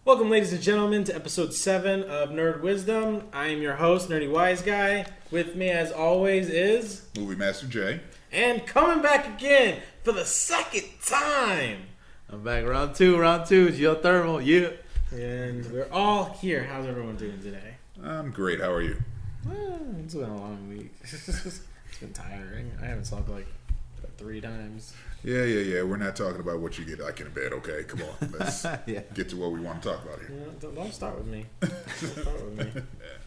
Welcome, ladies and gentlemen, to episode 7 of Nerd Wisdom. I am your host, Nerdy Wiseguy. With me, as always, is... Movie Master Jaye. And coming back again for the second time. I'm back. Round two, geothermal, yeah. And we're all here. How's everyone doing today? I'm great. How are you? Well, it's been a long week. It's been tiring. I haven't slept like 3 times. Yeah. We're not talking about what you get like in bed, okay? Come on. Let's get to what we want to talk about here. Yeah, don't start with me.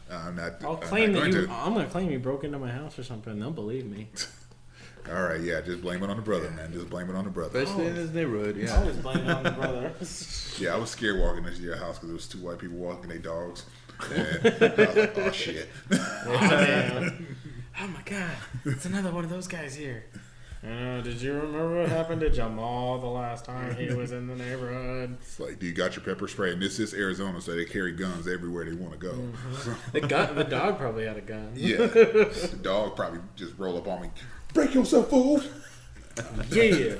I'm not. I'm going to claim you broke into my house or something. They'll believe me. All right, yeah. Just blame it on the brother, man. Just blame it on the brother. Especially in this neighborhood, yeah. Always blame it on the brother. Yeah, I was scared walking into your house because there was 2 white people walking their dogs. And I was like, oh, shit. Oh, my God. It's another one of those guys here. Did you remember what happened to Jamal the last time he was in the neighborhood? It's like, do you got your pepper spray? And this is Arizona, so they carry guns everywhere they want to go. Mm-hmm. The dog probably had a gun. Yeah. The dog probably just roll up on me. Break yourself, fool! Yeah.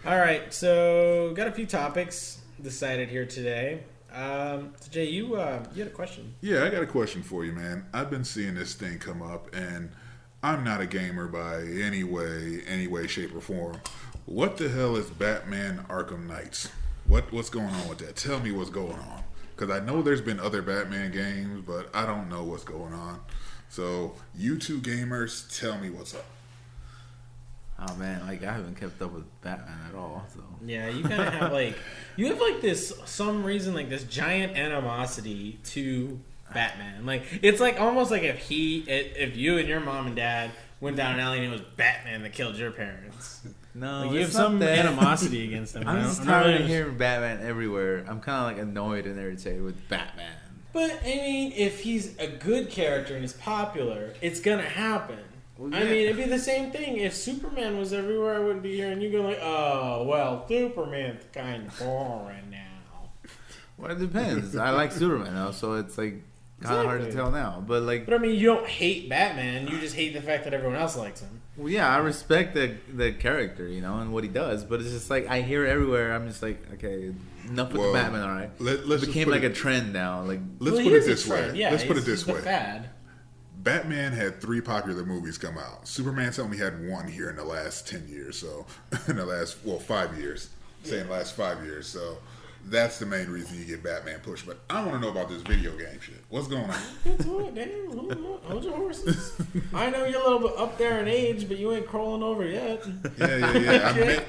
All right, so got a few topics decided here today. Jay, you had a question. Yeah, I got a question for you, man. I've been seeing this thing come up, and I'm not a gamer by any way, shape, or form. What the hell is Batman Arkham Knights? What's going on with that? Tell me what's going on. Because I know there's been other Batman games, but I don't know what's going on. So, you two gamers, tell me what's up. Oh man, I haven't kept up with Batman at all. So yeah, you kind of have this giant animosity to Batman. Like, it's like almost like if you and your mom and dad went down an alley and it was Batman that killed your parents. No, like, you have some animosity against him. I'm just tired of hearing Batman everywhere. I'm kind of like annoyed and irritated with Batman. But I mean, if he's a good character and he's popular, it's gonna happen. Well, yeah. I mean, it'd be the same thing if Superman was everywhere. I wouldn't be here, and you go like, "Oh, well, Superman's kind of boring now." Well, it depends. I like Superman now, so it's like kind of hard to tell now. But I mean, you don't hate Batman. You just hate the fact that everyone else likes him. Well, yeah, I respect the character, and what he does. But it's just like I hear it everywhere. I'm just like, okay, enough with the Batman. All right, let's it became like a trend now. Like, let's put it this way. Yeah, let's put it this way. Fad. Batman had 3 popular movies come out. Superman's only had 1 here in the last 10 years. So, in the last 5 years. Saying last 5 years. So, that's the main reason you get Batman pushed. But I want to know about this video game shit. What's going on? Damn, hold your horses. I know you're a little bit up there in age, but you ain't crawling over yet. Yeah.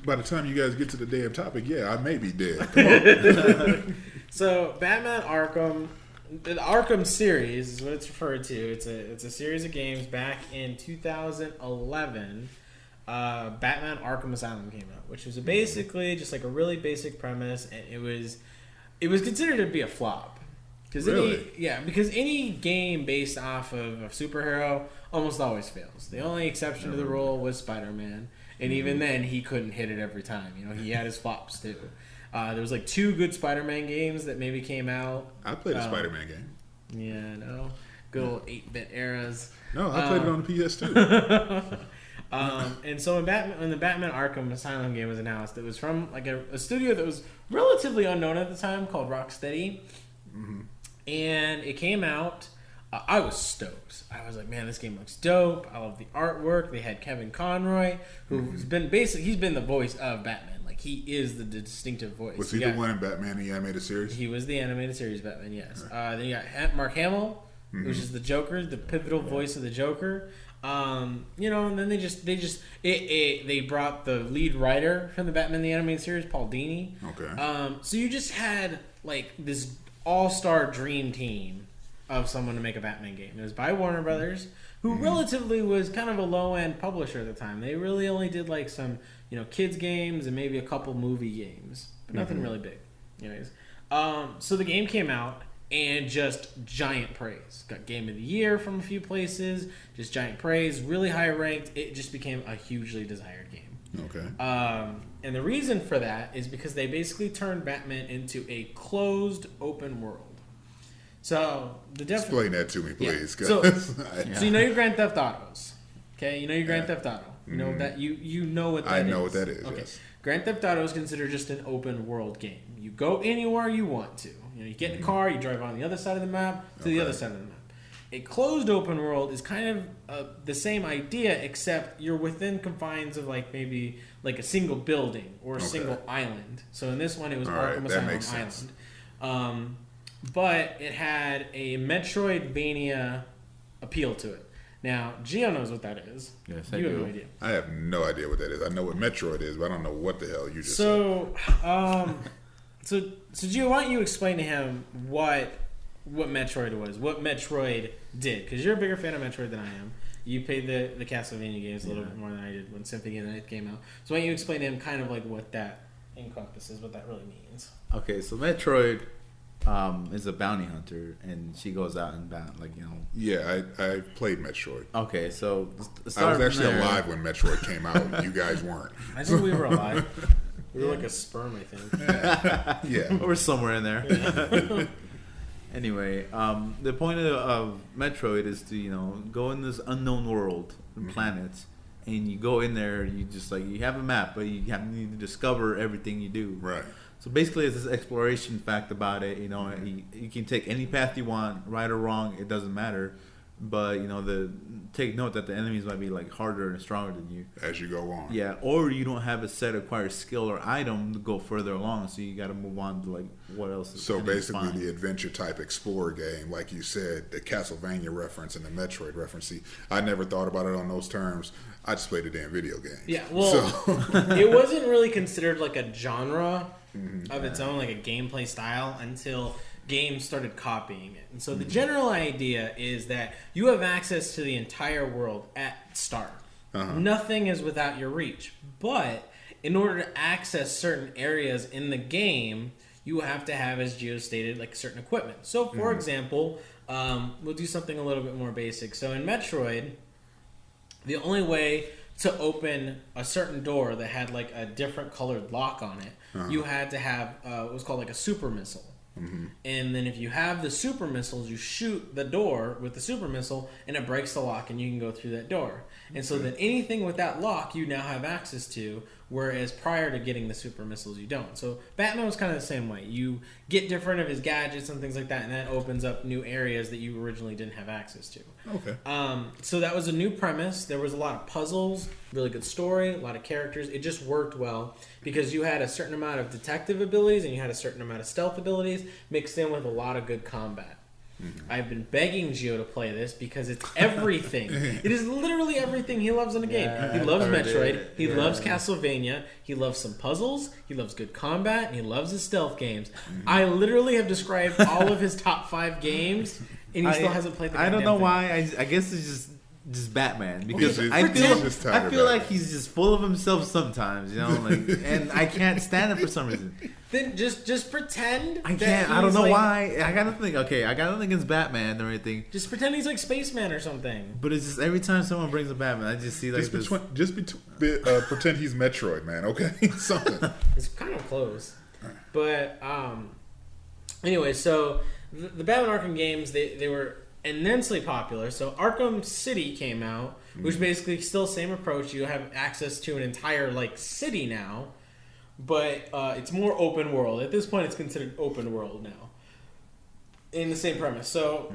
By the time you guys get to the damn topic, I may be dead. Come on. So, Batman Arkham. The Arkham series is what it's referred to. It's a series of games back in 2011. Batman Arkham Asylum came out, which was basically just like a really basic premise, and it was considered to be a flop. Really? Because any game based off of a superhero almost always fails. The only exception to the rule was Spider-Man, and even then he couldn't hit it every time. He had his flops too. There was like 2 good Spider-Man games that maybe came out. I played a Spider-Man game. Yeah, I know. Good old 8-bit eras. No, I played it on the PS2. And so when the Batman Arkham Asylum game was announced, it was from like a studio that was relatively unknown at the time called Rocksteady. Mm-hmm. And it came out. I was stoked. I was like, man, this game looks dope. I love the artwork. They had Kevin Conroy, who's been he's been the voice of Batman. Like, he is the distinctive voice. Was he the one in Batman the Animated Series? He was the animated series Batman, yes. Then you got Mark Hamill, which is the Joker, the pivotal voice of the Joker. And then they brought the lead writer from the Batman the Animated Series, Paul Dini. Okay. So you just had like this all-star dream team of someone to make a Batman game. It was by Warner Brothers, who relatively was kind of a low-end publisher at the time. They really only did like some, kids games and maybe a couple movie games, but nothing really big. Anyways, so the game came out and just giant praise. Got Game of the Year from a few places, just giant praise, really high ranked. It just became a hugely desired game. Okay. And the reason for that is because they basically turned Batman into a closed open world. So explain that to me, please. Yeah. So you know your Grand Theft Autos, okay? You know your Grand Theft Auto. You know that you know what that is. I know what that is. Okay. Yes. Grand Theft Auto is considered just an open world game. You go anywhere you want to. You get in a car, you drive on the other side of the map to the other side of the map. A closed open world is kind of the same idea, except you're within confines of maybe a single building or a single island. So in this one, it was Arkham Asylum Island. But it had a Metroidvania appeal to it. Now, Gio knows what that is. Yes, you have no idea. I have no idea what that is. I know what Metroid is, but I don't know what the hell you just said. So Gio, why don't you explain to him what Metroid was, what Metroid did? Because you're a bigger fan of Metroid than I am. You played the Castlevania games a little bit more than I did when Symphony of the Night came out. So why don't you explain to him kind of what that encompasses, what that really means? Okay, so Metroid is a bounty hunter, and she goes out and bound, Yeah, I played Metroid. Okay, so I was actually alive when Metroid came out. You guys weren't. I think we were alive. We were like a sperm, I think. Yeah. We're somewhere in there. Yeah. Anyway, the point of Metroid is to go in this unknown world, planets, and you go in there. You just you have a map, but you need to discover everything you do. Right. So basically, it's this exploration fact about it. You can take any path you want, right or wrong, it doesn't matter. But take note that the enemies might be harder and stronger than you as you go on. Yeah, or you don't have a set acquired skill or item to go further along, so you got to move on to what else. So basically, the adventure type explorer game, like you said, the Castlevania reference and the Metroid reference. See, I never thought about it on those terms. I just played a damn video game. Yeah, well, it wasn't really considered a genre of its own, a gameplay style until games started copying it. And so the general idea is that you have access to the entire world at start. Nothing is without your reach. But in order to access certain areas in the game, you have to have, as Gio stated, certain equipment. So for example, we'll do something a little bit more basic. So in Metroid, the only way to open a certain door that had a different colored lock on it, you had to have what was called a super missile. And then if you have the super missiles, you shoot the door with the super missile and it breaks the lock and you can go through that door. And so then anything with that lock you now have access to, whereas prior to getting the super missiles you don't. So Batman was kind of the same way. You get different of his gadgets and things like that, and that opens up new areas that you originally didn't have access to. Okay. So that was a new premise. There was a lot of puzzles, really good story, a lot of characters. It just worked well because you had a certain amount of detective abilities and you had a certain amount of stealth abilities mixed in with a lot of good combat. I've been begging Gio to play this because it's everything. It is literally everything he loves in a game. He loves Metroid. He loves Castlevania. He loves some puzzles. He loves good combat. And he loves his stealth games. I literally have described all of his top 5 games, and he still hasn't played the I don't know thing. why. I guess it's just Batman because Okay, I feel Batman. like he's just full of himself sometimes, and I can't stand it for some reason. Then just pretend. I can't. I don't know why. I gotta think. Okay, I got nothing against Batman or anything. Just pretend he's like Spaceman or something. But it's just every time someone brings a Batman, I just see pretend he's Metroid, man. Okay, something. It's kind of close, but anyway. So the Batman Arkham games they were immensely popular. So Arkham City came out, which basically still same approach. You have access to an entire city now. But it's more open world. At this point, it's considered open world now. In the same premise. So,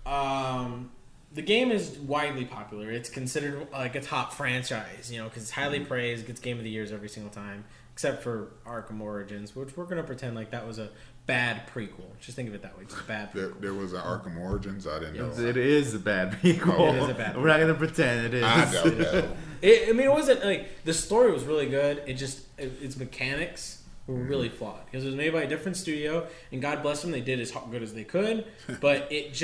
the game is widely popular. It's considered a top franchise, because it's highly praised, gets Game of the Years every single time. Except for Arkham Origins, which we're going to pretend that was a bad prequel. Just think of it that way. Just a bad prequel. There was an Arkham Origins? I didn't know. It is a bad prequel. It is a bad prequel. We're not going to pretend it is. I don't know. It wasn't the story was really good. It just its mechanics were really flawed because it was made by a different studio, and God bless them, they did as good as they could. But it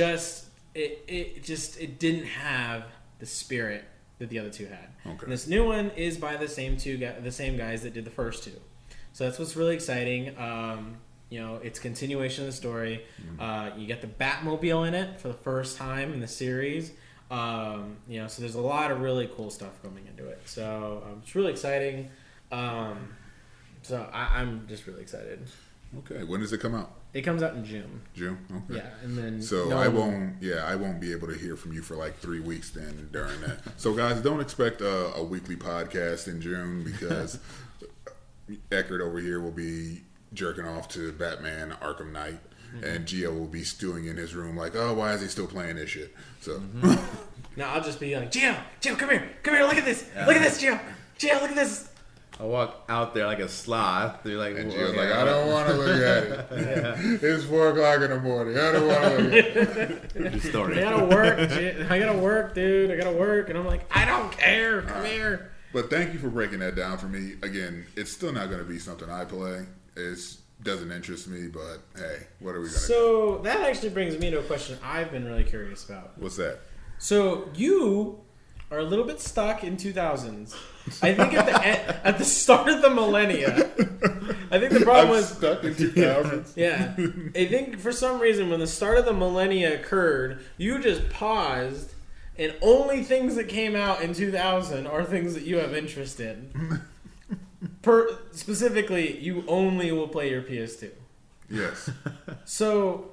didn't have the spirit that the other two had. Okay. And this new one is by the same guys that did the first two. So that's what's really exciting. It's continuation of the story. You get the Batmobile in it for the first time in the series. So there's a lot of really cool stuff coming into it. So it's really exciting. So I'm just really excited. Okay, when does it come out? It comes out in June. June. Okay. Yeah, and then so I won't be able to hear from you for 3 weeks then during that. So guys, don't expect a weekly podcast in June because Eckert over here will be jerking off to Batman Arkham Knight, and Gio will be stewing in his room like, oh, why is he still playing this shit? So now I'll just be like, Gio, come here, look at this, Gio, look at this. I walk out there like a sloth. They're like, and Gio's like, I don't want to look at it. It's 4 o'clock in the morning. I don't want to look at it. Good story. I gotta work, dude. I gotta work. And I'm like, I don't care. Come here. But thank you for breaking that down for me. Again, it's still not going to be something I play. It doesn't interest me, but hey, what are we going to do? So that actually brings me to a question I've been really curious about. What's that? So you are a little bit stuck in 2000s. I think at the start of the millennia, I think the problem was stuck in 2000s. Yeah, I think for some reason when the start of the millennia occurred, you just paused, and only things that came out in 2000 are things that you have interest in. Specifically, you only will play your PS2. Yes. So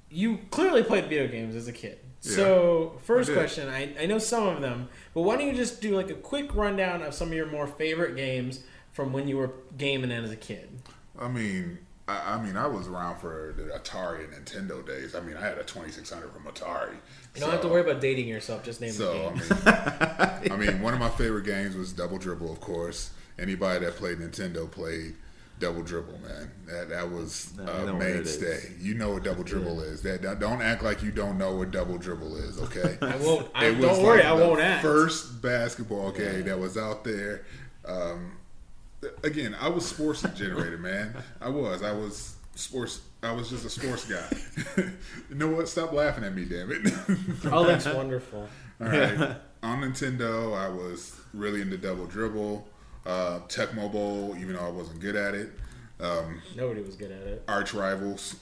you clearly played video games as a kid. So, first question, I know some of them, but why don't you just do like a quick rundown of some of your more favorite games from when you were gaming as a kid? I mean, I was around for the Atari and Nintendo days. I mean, I had a 2600 from Atari. You don't have to worry about dating yourself, just name the game. I mean, one of my favorite games was Double Dribble, of course. Anybody that played Nintendo played Double Dribble, man. That was a mainstay. You know what Double Dribble is. Don't act like you don't know what Double Dribble is, okay? I won't. Don't worry, I won't act. First basketball game that was out there. Again, I was sports generated, man. I was sports. I was just a sports guy. You know what? Stop laughing at me, damn it. Oh, that's wonderful. All right. On Nintendo, I was really into Double Dribble. Tecmo Bowl, even though I wasn't good at it. Nobody was good at it. Arch Rivals.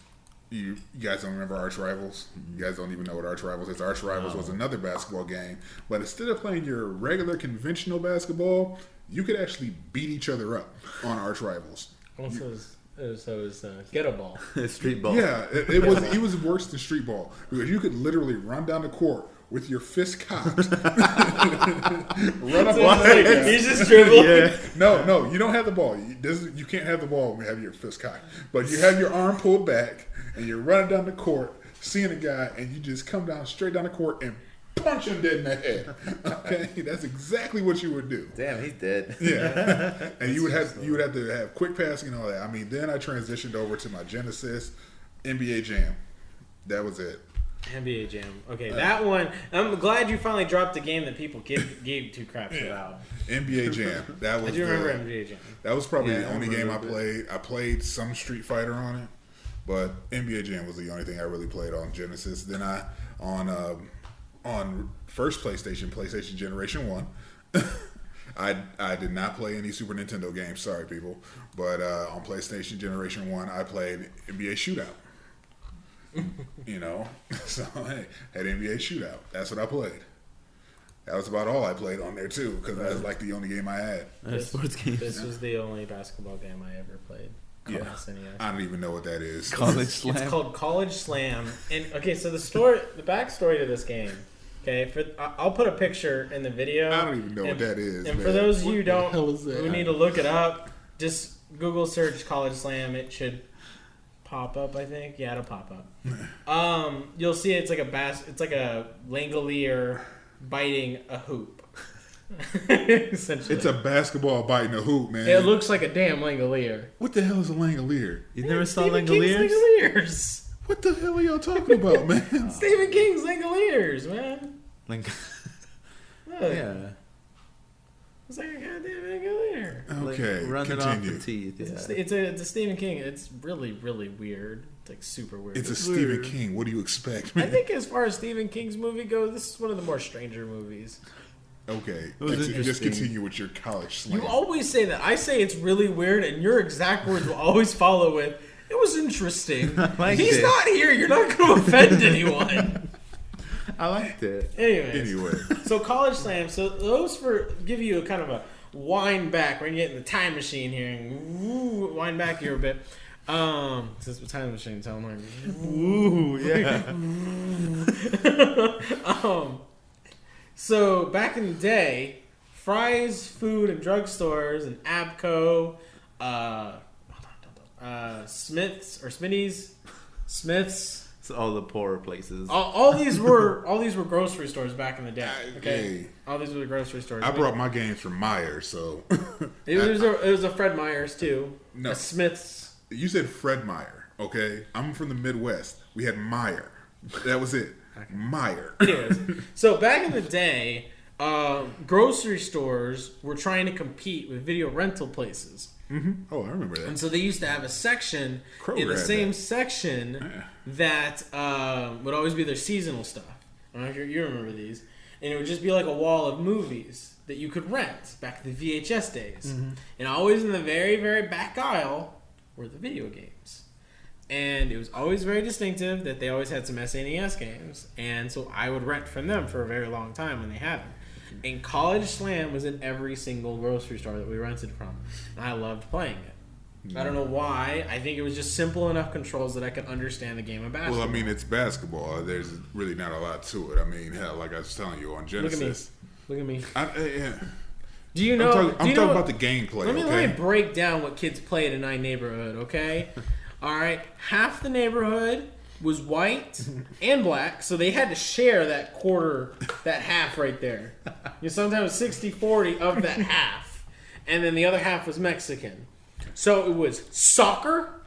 You guys don't remember Arch Rivals? You guys don't even know what Arch Rivals is. Arch Rivals was another basketball game. But instead of playing your regular conventional basketball, you could actually beat each other up on Arch Rivals. Also, it was ghetto ball. Street ball. Yeah, it was worse than street ball. Because you could literally run down the court with your fist cocked. Run up on the He's just dribbling. Yeah. No, you don't have the ball. You can't have the ball when you have your fist cocked. But you have your arm pulled back, and you're running down the court, seeing a guy, and you just come down straight down the court and punch him dead in the head. Okay, that's exactly what you would do. Damn, he's dead. Yeah, and you would have to have quick passing and all that. I mean, then I transitioned over to my Genesis, NBA Jam. That was it. NBA Jam. Okay, that one. I'm glad you finally dropped a game that people gave two craps about. NBA Jam. That was. I do remember NBA Jam. That was probably the only game I played. I played some Street Fighter on it, but NBA Jam was the only thing I really played on Genesis. Then on first PlayStation Generation 1. I did not play any Super Nintendo games. Sorry, people. But on PlayStation Generation 1, I played NBA Shootout. You know, so hey, had NBA Shootout. That's what I played. That was about all I played on there too, because that was like the only game I had. Sports games. This was the only basketball game I ever played. I don't even know what that is. College Slam. It's called College Slam. And okay, so the backstory to this game. Okay, I'll put a picture in the video. I don't even know what that is. And man. for those of you who need to look it up, just Google search College Slam. It should pop up, I think. Yeah, it'll pop up. You'll see it's like a Langolier biting a hoop. Essentially. It's a basketball biting a hoop, man. It looks like a damn Langolier. What the hell is a Langolier? You never saw Stephen Langoliers? King's Langoliers. What the hell are y'all talking about, man? Stephen King's Langoliers, man. Look. Yeah. It's like a goddamn Langolier. Okay, Run it off continue. the teeth. Yeah. It's a Stephen King. It's really, really weird. It's like super weird. It's a Stephen King. What do you expect, man? I think as far as Stephen King's movie goes, this is one of the more stranger movies. Okay, was just continue with your College Slam. You always say that. I say it's really weird, and your exact words will always follow with, "It was interesting." He's not here. You're not going to offend anyone. I liked it. Anyway. So College Slam. So those give you a kind of a wind back. We're getting the time machine here and wind back here a bit. Since the time machine, tell me. Ooh, yeah. So back in the day, Fry's Food and Drug Stores and Abco, Smiths or Smiths. It's all the poorer places. All these were grocery stores back in the day. Okay, Hey. all these were the grocery stores. I brought my games from Myers, so It was a Fred Meyer's too. No. A Smith's. you said Fred Meyer. Okay, I'm from the Midwest. We had Meyer. That was it. Meyer. Anyways, so back in the day, grocery stores were trying to compete with video rental places. Oh, I remember that. And so they used to have a section Kroger in the had same that. section that would always be their seasonal stuff. I don't know if you remember these. And it would just be like a wall of movies that you could rent back in the VHS days. And always in the very, very back aisle were the video games. And it was always very distinctive that they always had some SNES games. And so I would rent from them for a very long time when they had them. And College Slam was in every single grocery store that we rented from. And I loved playing it. I don't know why. I think it was just simple enough controls that I could understand the game of basketball. Well, I mean, it's basketball. There's really not a lot to it. I mean, hell, like I was telling you on Genesis. Look at me. Yeah. Do you know? I'm do talking you know, about the gameplay. Let me okay? break down what kids played in my neighborhood, okay? All right. Half the neighborhood was white and black, so they had to share that quarter, that half right there. You know, sometimes 60-40 of that half. And then the other half was Mexican. So it was soccer,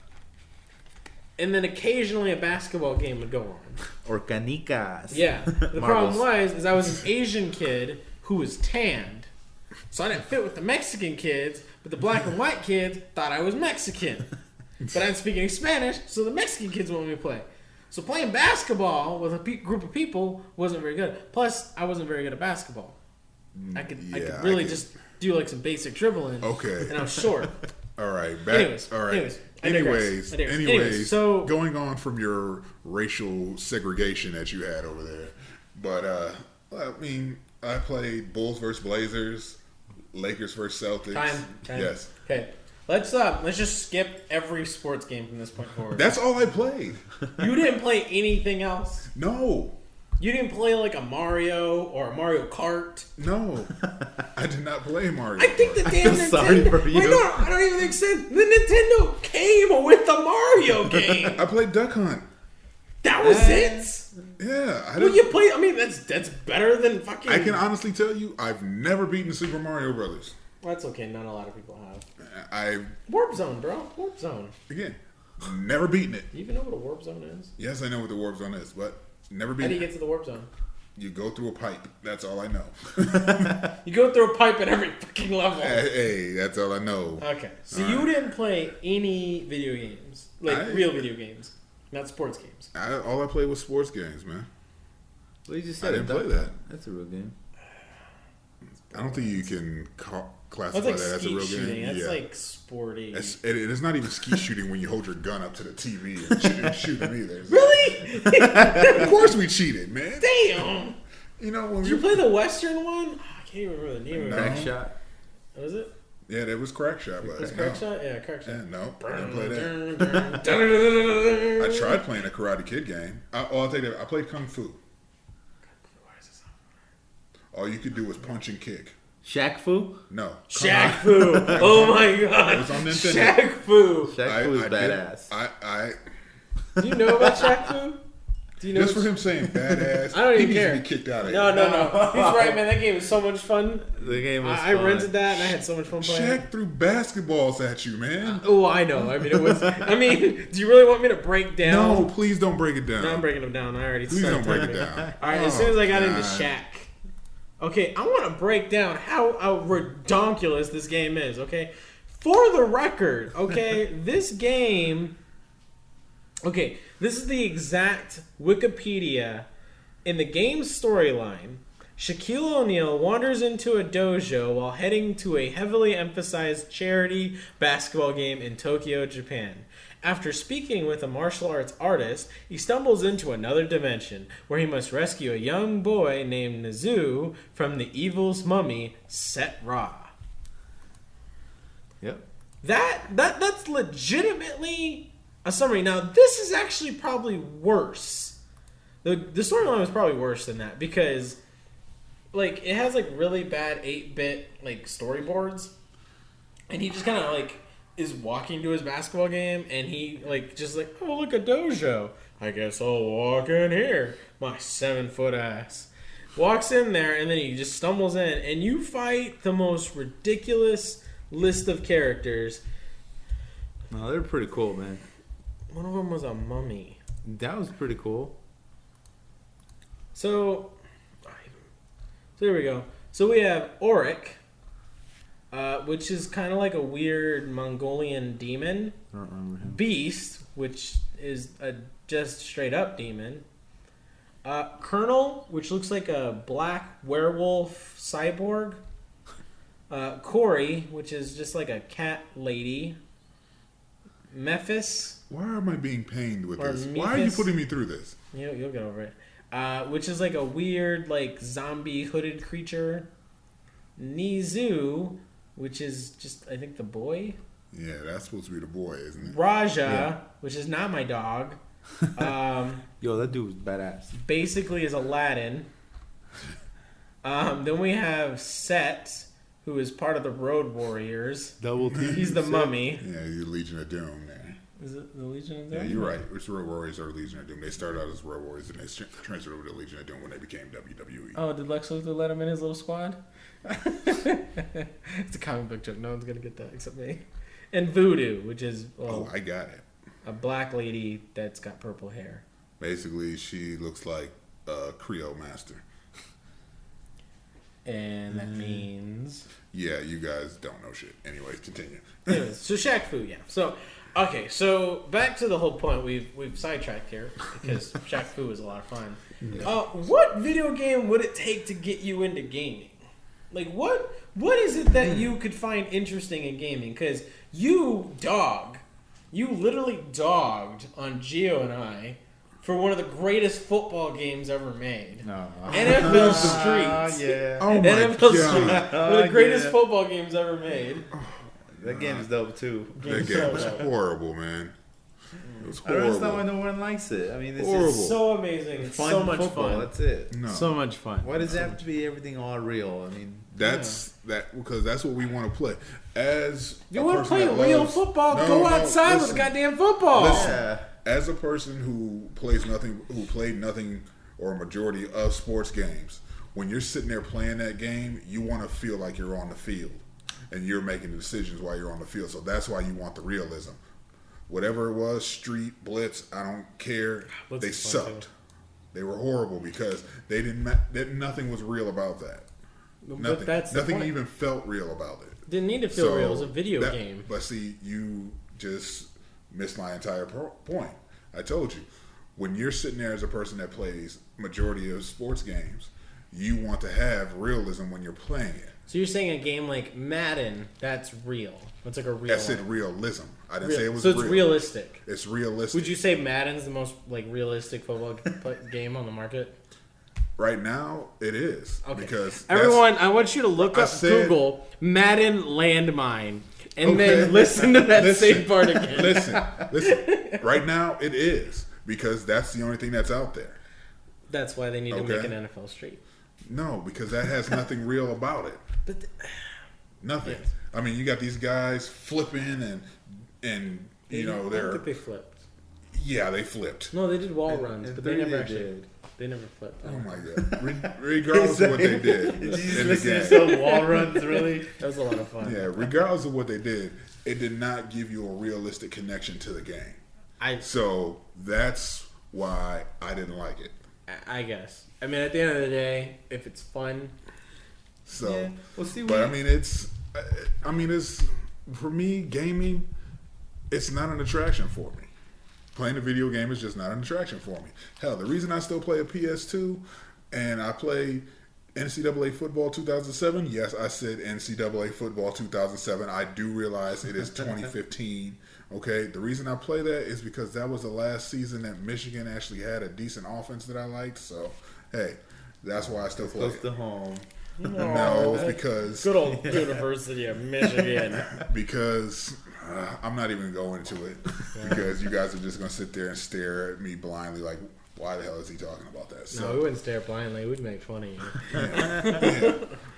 and then occasionally a basketball game would go on. Or canicas. Yeah. The Marbles. problem was I was an Asian kid who was tanned. So I didn't fit with the Mexican kids, but the black and white kids thought I was Mexican. But I didn't speak any Spanish, so the Mexican kids wanted me to play. So playing basketball with a group of people wasn't very good. Plus, I wasn't very good at basketball. I could really just do like some basic dribbling. Okay. And I was short. All right. Anyways, So going on from your racial segregation that you had over there, but I mean, I played Bulls versus Blazers, Lakers versus Celtics. Time. Yes. Okay. Let's just skip every sports game from this point forward. That's all I played. You didn't play anything else? No. You didn't play like a Mario or a Mario Kart? No. I did not play Mario. I think the damn Nintendo. Sorry for you. Wait, no, I don't even think so. The Nintendo came with the Mario game. I played Duck Hunt. That was it? Yeah. Well, you play. I mean, that's better than fucking. I can honestly tell you, I've never beaten Super Mario Brothers. Well, that's okay. Not a lot of people have. I've Warp Zone, bro. Warp Zone. again never beaten it. Do you even know what a Warp Zone is? Yes, I know what the warp zone is, but never How beaten do you it. get to the Warp Zone? You go through a pipe. That's all I know. You go through a pipe at every fucking level. Hey, that's all I know. Okay, so All you right. didn't play any video games, like real video games, not sports games. All I played was sports games, man. Well, you just I said didn't it, play Duck that. Hunt. That's a real game. I don't think you can classify That's like that as a skeet real shooting. game. That's Yeah. like sporty. It's not even skeet shooting when you hold your gun up to the TV and shoot them either. Really? Of course we cheated, man. Damn. You know when Did you play the Western one? Oh, I can't even remember the name of No. it. Crack shot. What was it? Yeah, that was Crack Shot, but Was no. Crack Shot? Yeah, Crack Shot. Yeah, no, I didn't play that. I tried playing a Karate Kid game. I'll take that. I played Kung Fu. All you could do was punch and kick. Shaq Fu? No. Shaq Fu. Oh my god. It was on Nintendo. Shaq Fu. Shaq Fu is badass. Do you know about Shaq Fu? Do you know Just for him saying badass, I don't he even needs care. to be kicked out of No. He's right, man. That game was so much fun. The game was I fun. rented that and I had so much fun playing. Shaq threw basketballs at you, man. Oh, I know. I mean, it was. I mean, do you really want me to break down? No, please don't break it down. No, I'm breaking them down. I already Please started don't break it typing. down. All right, as soon as I got into God. Shaq. Okay, I want to break down how redonkulous this game is, okay? For the record, okay, this game... Okay, this is the exact Wikipedia. In the game's storyline, Shaquille O'Neal wanders into a dojo while heading to a heavily emphasized charity basketball game in Tokyo, Japan. After speaking with a martial arts artist, he stumbles into another dimension where he must rescue a young boy named Nezu from the evil's mummy, Set Ra. Yep. That's legitimately a summary. Now, this is actually probably worse. The storyline was probably worse than that because, like, it has like really bad 8-bit like storyboards, and he just kind of like is walking to his basketball game, and he just oh, look, a dojo. I guess I'll walk in here. My 7-foot ass walks in there, and then he just stumbles in, and you fight the most ridiculous list of characters. No, they're pretty cool, man. One of them was a mummy. That was pretty cool. So there we go. So we have Auric, which is kind of like a weird Mongolian demon. I don't remember him. Beast, which is a just straight up demon. Colonel, which looks like a black werewolf cyborg. Corey, which is just like a cat lady. Mephis. Why am I being pained with Or this? Mephis. Why are you putting me through this? You'll get over it. Which is like a weird, zombie hooded creature. Nizu, which is just, I think, the boy. Yeah, that's supposed to be the boy, isn't it? Raja, which is not my dog. Yo, that dude was badass. Basically is Aladdin. Then we have Set, who is part of the Road Warriors. Double T. He's the mummy. Yeah, you're Legion of Doom there. Is it the Legion of Doom? Yeah, you're right. It's Road Warriors or Legion of Doom. They started out as Road Warriors and they transferred over to Legion of Doom when they became WWE. Oh, did Lex Luthor let him in his little squad? It's a comic book joke. No one's gonna get that except me. And Voodoo, which is I got it. a black lady that's got purple hair. Basically, she looks like a Creole master. And that means... Yeah, you guys don't know shit. Anyways, continue. Anyways, so Shaq Fu, yeah. So, okay, so back to the whole point. We've sidetracked here because Shaq Fu was a lot of fun. Yeah. What video game would it take to get you into gaming? What is it that you could find interesting in gaming? Because you literally dogged on Gio and I for one of the greatest football games ever made. No. NFL Street. Yeah. Oh my NFL Street. god. One of the greatest Yeah. football games ever made. That game is dope too. That game was horrible, man. It was I don't understand why horrible. no one likes it. I mean, it's Horrible. just So amazing. It's fun so much football. fun. That's it. No. So much fun. Why does it have to be everything all real? I mean, Because that's what we want to play. As You a want to person play that real loves- football? No, Go no, outside with listen. goddamn football. Listen. yeah. As a person who played nothing or a majority of sports games, when you're sitting there playing that game, you want to feel like you're on the field and you're making the decisions while you're on the field. So that's why you want the realism. Whatever it was, street, blitz, I don't care. Blitz They is fun, sucked. too. They were horrible because they nothing was real about that. But Nothing. that's the Nothing point. even felt real about it. Didn't need to feel real. It was a video that- game. But see, you just missed my entire point. I told you, when you're sitting there as a person that plays majority of sports games, you want to have realism when you're playing it. So you're saying a game like Madden, that's real. It's like a real. I said realism. I didn't say it was So it's real. realistic. It's realistic. Would you say Madden's the most realistic football game on the market? Right now, it is. Okay. Because Everyone, I want you to look I up said- Google Madden landmine and Okay. then listen to that Listen. same part again. Listen. Right now, it is. Because that's the only thing that's out there. That's why they need to Okay. make an NFL Street. No, because that has nothing real about it. But Nothing. Yes. I mean, you got these guys flipping and you know I don't they're think they flipped. yeah they flipped. No, they did wall runs, in but they never theory actually. did. They never flipped. Oh my god! Regardless of what they did in the Listen to game, some wall runs, really? That was a lot of fun. yeah. Regardless of what they did, it did not give you a realistic connection to the game. So that's why I didn't like it. I guess. I mean, at the end of the day, if it's fun, So, Yeah. Well, see, but I mean, it's for me, gaming. It's not an attraction for me. Playing a video game is just not an attraction for me. Hell, the reason I still play a PS2 and I play NCAA Football 2007, yes, I said NCAA Football 2007. I do realize it is 2015. Okay, the reason I play that is because that was the last season that Michigan actually had a decent offense that I liked. So, hey, that's why I still play close it. to home. No, it's because good old University of Michigan. because I'm not even going to it because you guys are just going to sit there and stare at me blindly like, why the hell is he talking about that? No, we wouldn't stare blindly. We'd make fun of you. Yeah.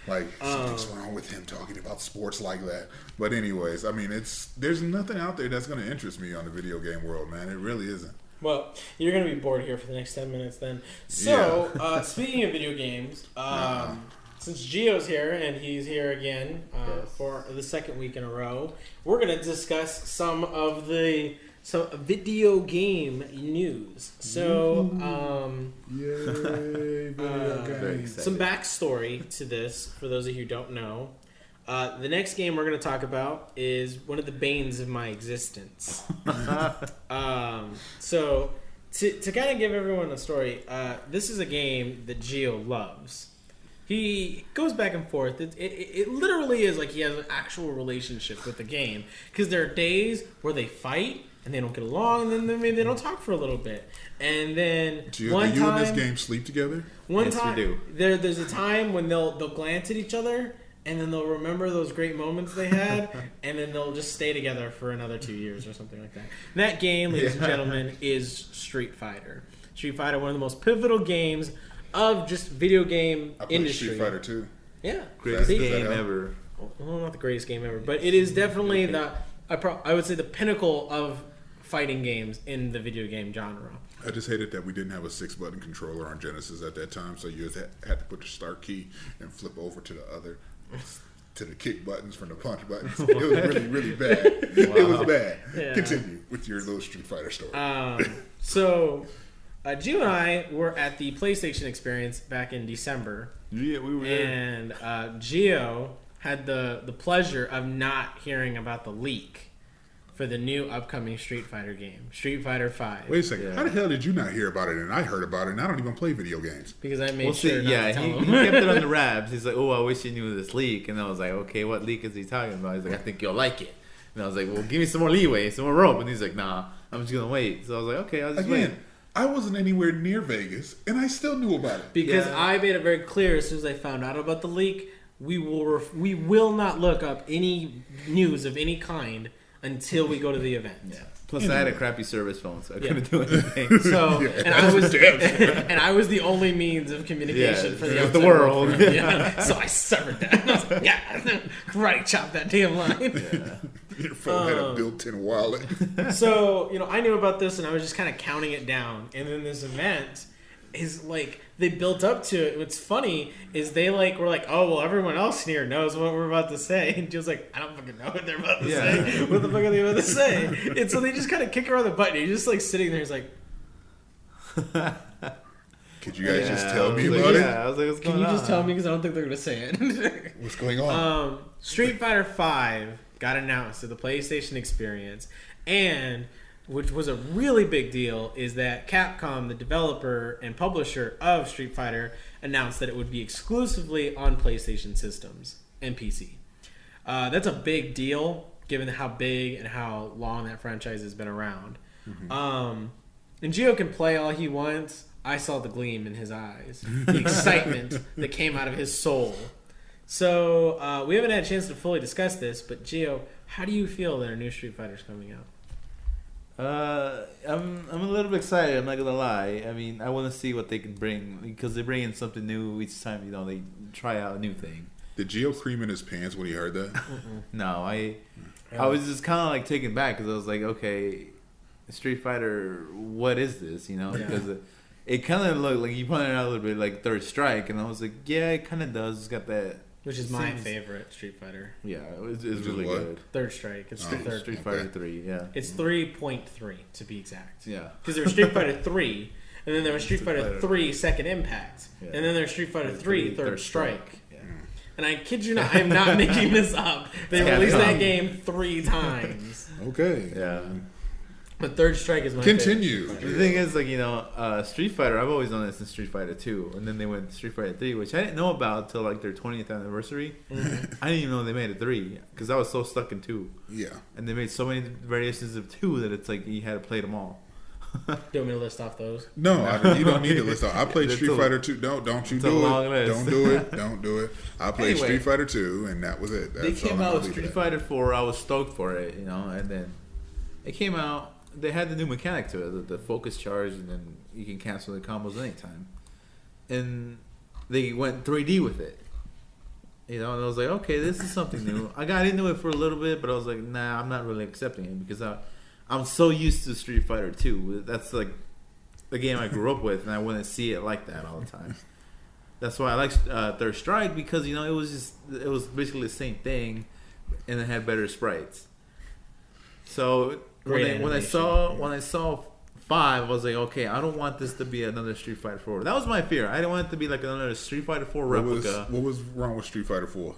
Like something's wrong with him talking about sports like that. But anyways, I mean, there's nothing out there that's going to interest me on the video game world, man. It really isn't. Well, you're going to be bored here for the next 10 minutes then. So, speaking of video games, since Gio's here, and he's here again for the second week in a row, we're going to discuss some video game news. So, some backstory to this, for those of you who don't know. The next game we're going to talk about is one of the banes of my existence. So, to kind of give everyone a story, this is a game that Gio loves. He goes back and forth. It literally is like he has an actual relationship with the game. Because there are days where they fight and they don't get along, and then maybe they don't talk for a little bit. And then do you and this game sleep together? Yes, we do. There's a time when they'll glance at each other, and then they'll remember those great moments they had, and then they'll just stay together for another 2 years or something like that. And that game, ladies and gentlemen, is Street Fighter. Street Fighter, one of the most pivotal games of just video game industry. Street Fighter 2. Yeah. Greatest game ever. Well, not the greatest game ever, but it is definitely I would say the pinnacle of fighting games in the video game genre. I just hated that we didn't have a 6-button controller on Genesis at that time, so you just had to put the start key and flip over to the kick buttons from the punch buttons. It was really, really bad. Wow. It was bad. Yeah. Continue with your little Street Fighter story. So, Gio and I were at the PlayStation Experience back in December. Yeah, we were there. And Gio had the pleasure of not hearing about the leak for the new upcoming Street Fighter game, Street Fighter 5. Wait a second. Yeah. How the hell did you not hear about it and I heard about it and I don't even play video games? Because I made sure not to tell him. He kept it on the wraps. He's like, oh, I wish you knew this leak. And I was like, okay, what leak is he talking about? He's like, I think you'll like it. And I was like, well, give me some more leeway, some more rope. And he's like, nah, I'm just going to wait. So I was like, okay, I'll just wait. I wasn't anywhere near Vegas, and I still knew about it. Because I made it very clear as soon as I found out about the leak, we will not look up any news of any kind until we go to the event. Yeah. Plus, I had a crappy service phone, so I couldn't do anything. So, and I was the only means of communication for the world. So I severed that. I was like, karate chop that damn line. Yeah. Your phone had a built-in wallet. So, I knew about this, and I was just kind of counting it down. And then this event is like, they built up to it. What's funny is they were like, oh, well, everyone else here knows what we're about to say. And Jill's like, I don't fucking know what they're about to say. What the fuck are they about to say? And so they just kind of kick around the button. He's just like sitting there. He's like, could you guys just tell me about it? Yeah, I was like, what's going on? Can you just tell me? Because I don't think they're going to say it. What's going on? Street Fighter 5 got announced at the PlayStation Experience, and which was a really big deal, is that Capcom, the developer and publisher of Street Fighter, announced that it would be exclusively on PlayStation systems and PC. That's a big deal, given how big and how long that franchise has been around. Mm-hmm. And Gio can play all he wants. I saw the gleam in his eyes, the excitement that came out of his soul. So we haven't had a chance to fully discuss this, but Gio, how do you feel that our new Street Fighter is coming out? I'm a little bit excited. I'm not gonna lie. I mean, I want to see what they can bring, because they bring in something new each time. They try out a new thing. Did Gio cream in his pants when he heard that? No, I was just kind of like taken back, because I was like, okay, Street Fighter, what is this? Because it kind of looked like, you pointed out a little bit like Third Strike, and I was like, yeah, it kind of does. It's got that. Which is my favorite Street Fighter. Yeah, it's really good. Third Strike. It's Street Fighter 3, yeah. It's 3.3 to be exact. Yeah. Because there was Street Fighter 3, and then there was Street Fighter 3 Second Impact, and then there was Street Fighter 3 Third Strike. Yeah. And I kid you not, I'm not making this up. They released that game 3 times. Okay. Yeah. But Third Strike is my Continue. favorite. The thing is, Street Fighter, I've always known it since Street Fighter 2. And then they went to Street Fighter 3, which I didn't know about until their 20th anniversary. Mm-hmm. I didn't even know they made a 3, because I was so stuck in 2. Yeah. And they made so many variations of 2 that it's like you had to play them all. Do you want me to list off those? No, you don't need to list off. I played Street Fighter 2. Don't you do it. Don't do it. Don't do it. I played Street Fighter 2, and that was it. They came out with Street Fighter 4. I was stoked for it, and then it came out. They had the new mechanic to it, the focus charge, and then you can cancel the combos anytime. And they went 3D with it. You know, and I was like, okay, this is something new. I got into it for a little bit, but I was like, nah, I'm not really accepting it because I'm so used to Street Fighter 2. That's like the game I grew up with, and I wouldn't see it like that all the time. That's why I like Third Strike, because you know it was basically the same thing, and it had better sprites. So when I saw 5, I was like, okay, I don't want this to be another Street Fighter 4. That was my fear. I didn't want it to be like another Street Fighter 4 replica. What was wrong with Street Fighter 4?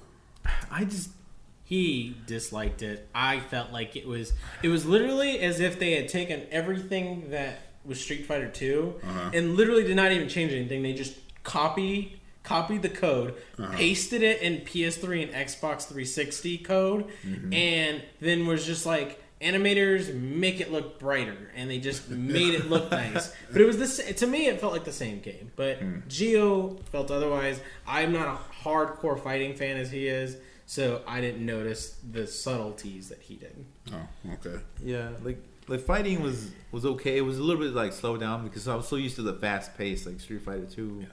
He disliked it. I felt like it was literally as if they had taken everything that was Street Fighter 2 and literally did not even change anything. They just copied the code, pasted it in PS3 and Xbox 360 code, and then was just like, animators make it look brighter, and they just made it look nice. But it was this. To me, it felt like the same game. But Gio felt otherwise. I'm not a hardcore fighting fan as he is, so I didn't notice the subtleties that he did. Oh, okay. Yeah, like fighting was okay. It was a little bit like slowed down because I was so used to the fast pace like Street Fighter 2.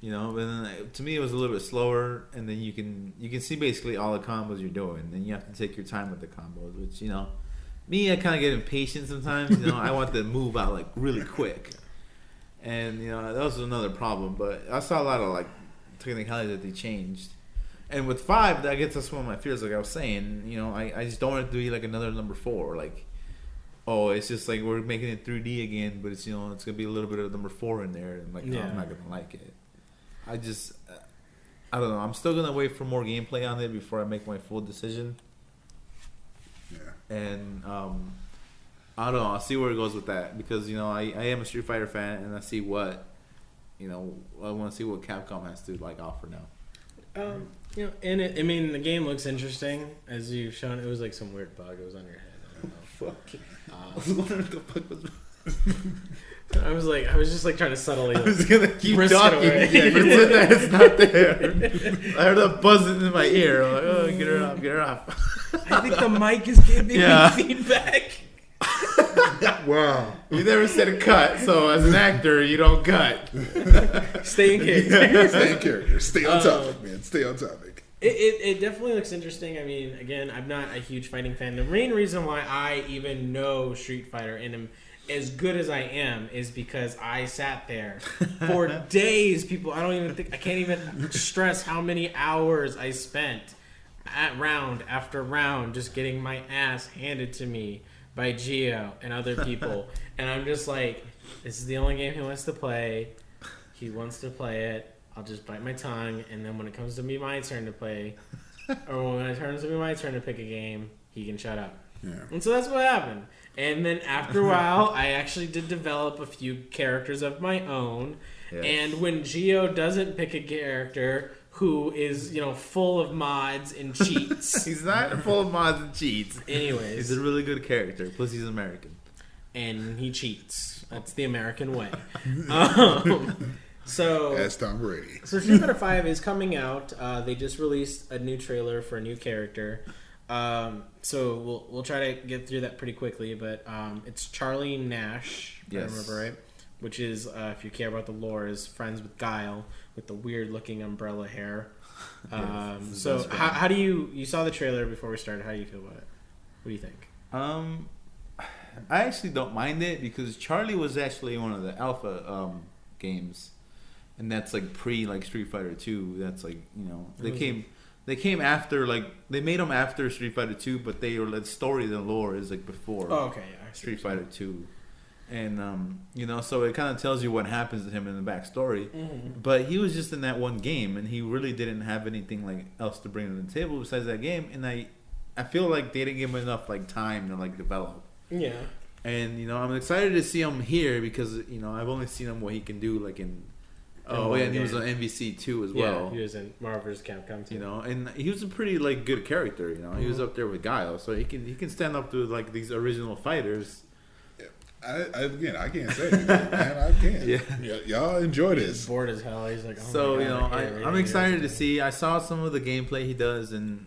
You know, but then to me it was a little bit slower, and then you can see basically all the combos you're doing, and you have to take your time with the combos, which, you know, me, I kind of get impatient sometimes. You know, I want to move out like really quick, and you know that was another problem. But I saw a lot of like technicalities that they changed, and with 5, I guess that's one of my fears. Like I was saying, you know, I just don't want it to be like another number 4, like, oh, it's just like we're making it 3D again, but it's, you know, it's gonna be a little bit of number 4 in there, and like, no, I'm not gonna like it. I don't know. I'm still gonna wait for more gameplay on it before I make my full decision. Yeah. And I don't know. I'll see where it goes with that, because you know I am a Street Fighter fan, and I see what, you know, I want to see what Capcom has to like offer now. You know, and I mean, the game looks interesting as you've shown. It was like some weird bug. It was on your head. I don't know. Fuck. I was wondering what the fuck was. I was just like trying to subtly. I was gonna keep talking, yeah, pretend that it's not there. I heard a buzzing in my ear. I'm like, oh, get her off. I think the mic is giving me feedback. Wow. You never said a cut, so as an actor, you don't cut. Stay in character. Stay in character. Stay on topic, man. Stay on topic. It definitely looks interesting. I mean, again, I'm not a huge fighting fan. The main reason why I even know Street Fighter and am as good as I am is because I sat there for days. People, I can't even stress how many hours I spent at round after round just getting my ass handed to me by Gio and other people. And I'm just like, this is the only game he wants to play. He wants to play it. I'll just bite my tongue, and then when it comes to me my turn to play, or when it turns to be my turn to pick a game, he can shut up. Yeah. And so that's what happened. And then after a while, I actually did develop a few characters of my own. Yes. And when Gio doesn't pick a character who is, you know, full of mods and cheats. He's not full of mods and cheats. Anyways. He's a really good character. Plus he's American. And he cheats. That's the American way. So as Tom Brady. So Street Fighter 5 is coming out. They just released a new trailer for a new character. So we'll try to get through that pretty quickly, but it's Charlie Nash, if I remember right, which is, if you care about the lore, is friends with Guile with the weird looking umbrella hair. So how do you saw the trailer before we started? How do you feel about it? What do you think? I actually don't mind it, because Charlie was actually one of the alpha games, and that's like pre like Street Fighter 2. That's like, you know, they came after, like, they made them after Street Fighter 2, but the story, the lore is like before Street Fighter 2. And, you know, so it kind of tells you what happens to him in the backstory. Mm-hmm. But he was just in that one game, and he really didn't have anything like else to bring to the table besides that game. And I feel like they didn't give him enough like time to like develop. Yeah. And, you know, I'm excited to see him here because, you know, I've only seen him what he can do like in... Oh, yeah, and he was on MVC too as well. Yeah, he was in Marvel vs. Capcom too. You know, and he was a pretty like good character. You know, he was up there with Guile, so he can stand up to like these original fighters. Yeah. I can't say anything, man. I can't. Yeah, y'all enjoy this. He's bored as hell. He's like, oh so my God, you know, I'm excited to see. I saw some of the gameplay he does, and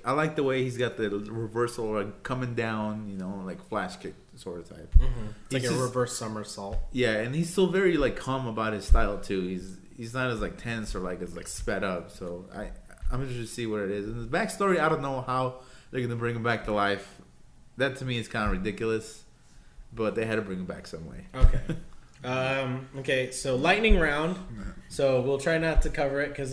I like the way he's got the reversal like coming down. You know, like flash kick sort of type. Mm-hmm. It's like a reverse somersault. Yeah, and he's still very like calm about his style too. He's not as like tense or like as like sped up. So I'm interested to see what it is. And the backstory, I don't know how they're gonna bring him back to life. That to me is kind of ridiculous, but they had to bring him back some way. Okay. Okay, so lightning round. So we'll try not to cover it because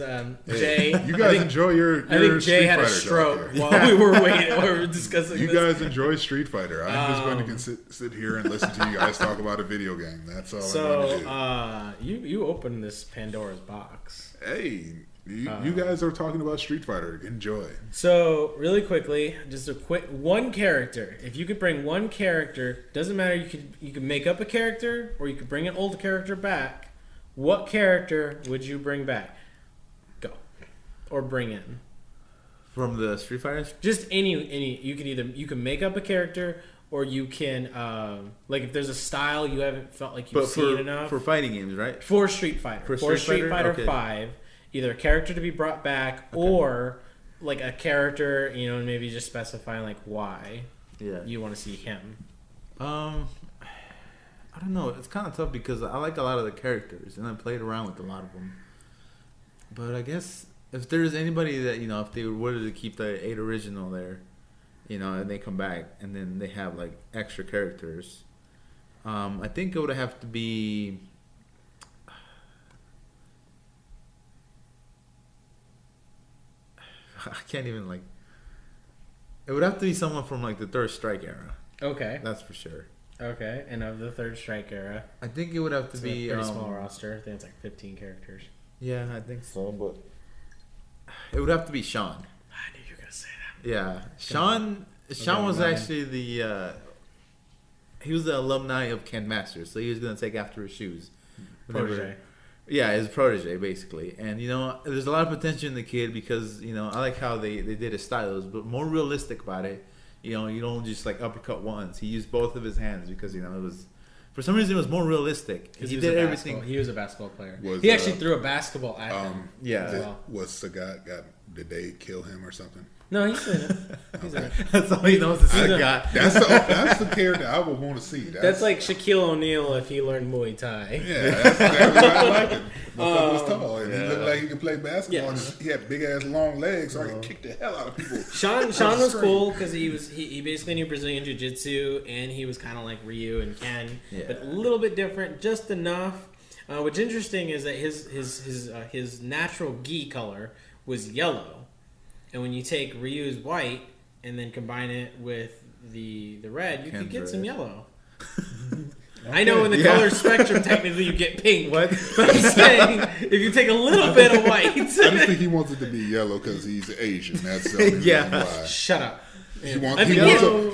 Jay. You guys enjoy your I think Jay Street had a Fighter stroke talk while we were waiting. We were discussing. You this. guys enjoy Street Fighter. I'm just going to sit here and listen to you guys talk about a video game. That's all I'm going to do. You opened this Pandora's box. Hey, you guys are talking about Street Fighter. Enjoy. So really quickly, just a quick one character. If you could bring one character, doesn't matter. You could make up a character or you could bring an old character back. What character would you bring back? Go, or bring in From the Street Fighter? just any. You can make up a character or you can like if there's a style you haven't felt like you've seen enough for fighting games, right? for Street Fighter. For Street Fighter Okay. 5, either a character to be brought back or like a character, and maybe just specifying like why you want to see him. I don't know. It's kind of tough because I like a lot of the characters and I played around with a lot of them. But I guess if there's anybody that if they were to keep the 8 original there, and they come back and then they have like extra characters, I think it would have to be. I can't even like. It would have to be someone from like the Third Strike era. Okay. That's for sure. Okay, and of the Third Strike era, I think it would have to it's be a pretty small roster. I think it's like 15 characters. Yeah, I think so, but it would have to be Sean. I knew you were gonna say that. Yeah, Sean was actually he was the alumni of Ken Masters, so he was gonna take after his shoes. Protege. Yeah, his protege basically, and there's a lot of potential in the kid because I like how they did his styles, but more realistic about it. You don't just like uppercut once. He used both of his hands because it was, for some reason, it was more realistic. He did everything. He was a basketball player. Was, he actually threw a basketball at him. Yeah. Was Sagat did they kill him or something? No, he's in it. He's in it. That's all he knows is Sagat. That's the character I would want to see. That's like Shaquille O'Neal if he learned Muay Thai. Yeah, that's exactly what I liked him. The fuck was tall, and he looked like he could play basketball. Yeah. And he had big ass long legs, so I could kick the hell out of people. Sean was cool because he basically knew Brazilian Jiu-Jitsu and he was kind of like Ryu and Ken, but a little bit different, just enough. What's interesting is that his natural gi color was yellow, and when you take Ryu's white and then combine it with the red, you could get some yellow. I know in the color spectrum, technically you get pink. What? But I'm saying, if you take a little bit of white. I just think he wants it to be yellow because he's Asian. That's the only reason why. Shut up. He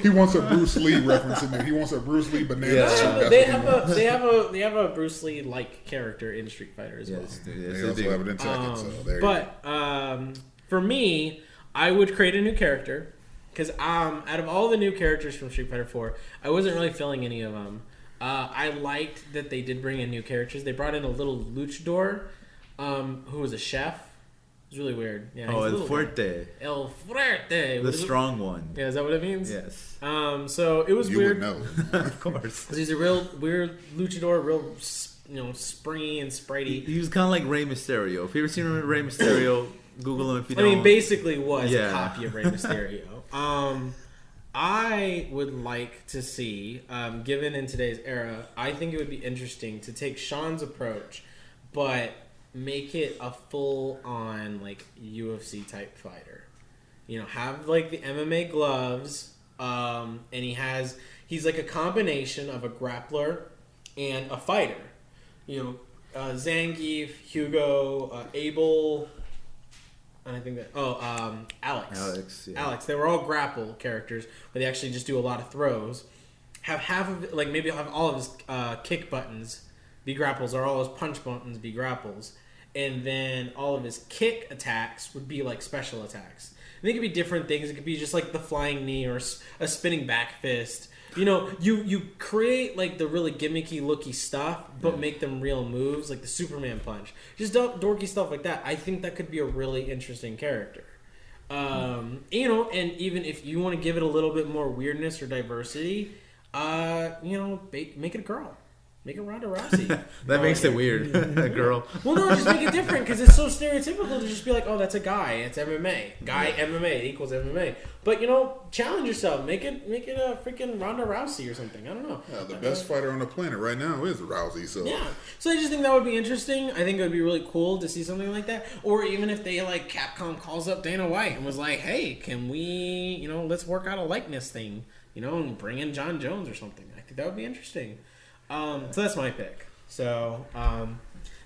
wants a Bruce Lee reference in there. He wants a Bruce Lee banana suit. They have a Bruce Lee like character in Street Fighter as well. They also have it in Tekken. So there you go. For me, I would create a new character because out of all the new characters from Street Fighter 4, I wasn't really feeling any of them. I liked that they did bring in new characters. They brought in a little luchador who was a chef. It was really weird. Yeah, El Fuerte. El Fuerte. The strong one. Yeah, is that what it means? Yes. So it was weird. You would know. Of course. He's a real weird luchador, real springy and spritey. He was kind of like Rey Mysterio. If you ever seen Rey Mysterio, Google him if you don't. I mean, basically was a copy of Rey Mysterio. I would like to see, given in today's era, I think it would be interesting to take Sean's approach, but make it a full-on like UFC type fighter. Have like the MMA gloves, and he's like a combination of a grappler and a fighter. Zangief, Hugo, Abel. And I think that Alex. Yeah. Alex. They were all grapple characters, but they actually just do a lot of throws. Have half of it, like maybe have all of his kick buttons be grapples, or all his punch buttons be grapples, and then all of his kick attacks would be like special attacks. And they could be different things. It could be just like the flying knee or a spinning back fist. You create like the really gimmicky looky stuff, but make them real moves, like the Superman punch. Just dorky stuff like that. I think that could be a really interesting character. And even if you want to give it a little bit more weirdness or diversity, make it a girl. Make it Ronda Rousey. That makes it weird. A girl. Well, no, just make it different because it's so stereotypical to just be like, oh, that's a guy. It's MMA. Guy MMA equals MMA. But challenge yourself. Make it a freaking Ronda Rousey or something. I don't know. Yeah, the best fighter on the planet right now is Rousey. So yeah. So I just think that would be interesting. I think it would be really cool to see something like that. Or even if they Capcom calls up Dana White and was like, hey, can we let's work out a likeness thing, and bring in John Jones or something. I think that would be interesting. So that's my pick. So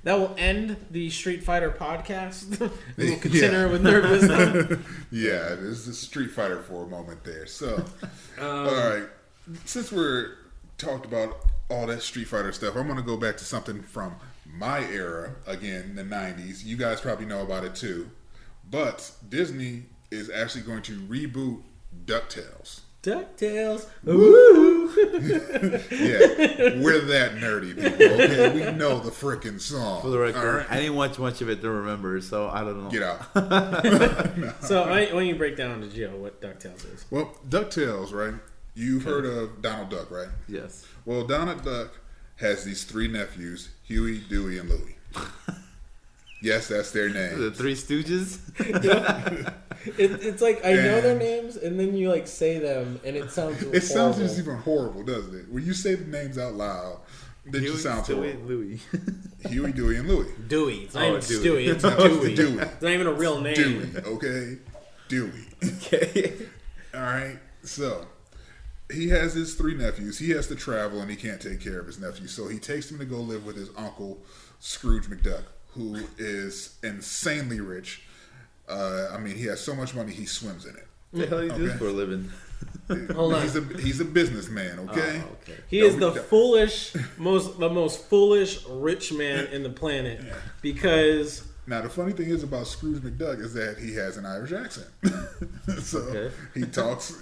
that will end the Street Fighter podcast. We'll continue with Nerd Wisdom. Yeah, there's the Street Fighter for a moment there. So, all right, since we're talked about all that Street Fighter stuff, I'm going to go back to something from my era, again, the 90s. You guys probably know about it too. But Disney is actually going to reboot DuckTales. DuckTales. Woo! Yeah, we're that nerdy people. Okay, we know the freaking song. For the record, right? I didn't watch much of it to remember, so I don't know. Get out. So why don't you break down to Gio what DuckTales is? Well, DuckTales, right? You've heard of Donald Duck, right? Yes. Well, Donald Duck has these 3 nephews, Huey, Dewey, and Louie. Yes, that's their name. The Three Stooges? It's like I know their names, and then you say them, and it sounds horrible. It sounds just even horrible, doesn't it? When you say the names out loud, it just sounds Dewey, horrible. Louie. Huey, Dewey, and Louie. Dewey. It's not even Dewey. Stewie. It's No, Dewey. Dewey. It's not even a real name. Dewey, okay? Dewey. Okay. All right, so he has his 3 nephews. He has to travel, and he can't take care of his nephews, so he takes them to go live with his uncle, Scrooge McDuck, who is insanely rich. He has so much money, he swims in it. What the hell do you do for a living? Hold on. He's a businessman, okay? Oh, okay. He is the most foolish rich man in the planet because. Now, the funny thing is about Scrooge McDuck is that he has an Irish accent. So he talks,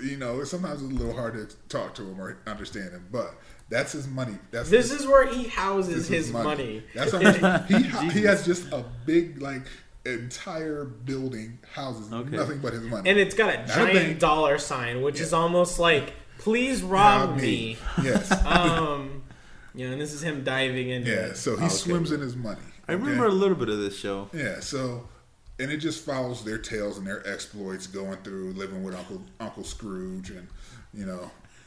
sometimes it's a little hard to talk to him or understand him, but that's his money. This is where he houses his money. That's how much he has just a big, entire building houses nothing but his money. And it's got a giant dollar sign, which is almost like, please rob me. Yes. And this is him diving into it. Yeah, so he swims in his money. I remember a little bit of this show. Yeah, so, and it just follows their tales and their exploits going through living with Uncle Scrooge and,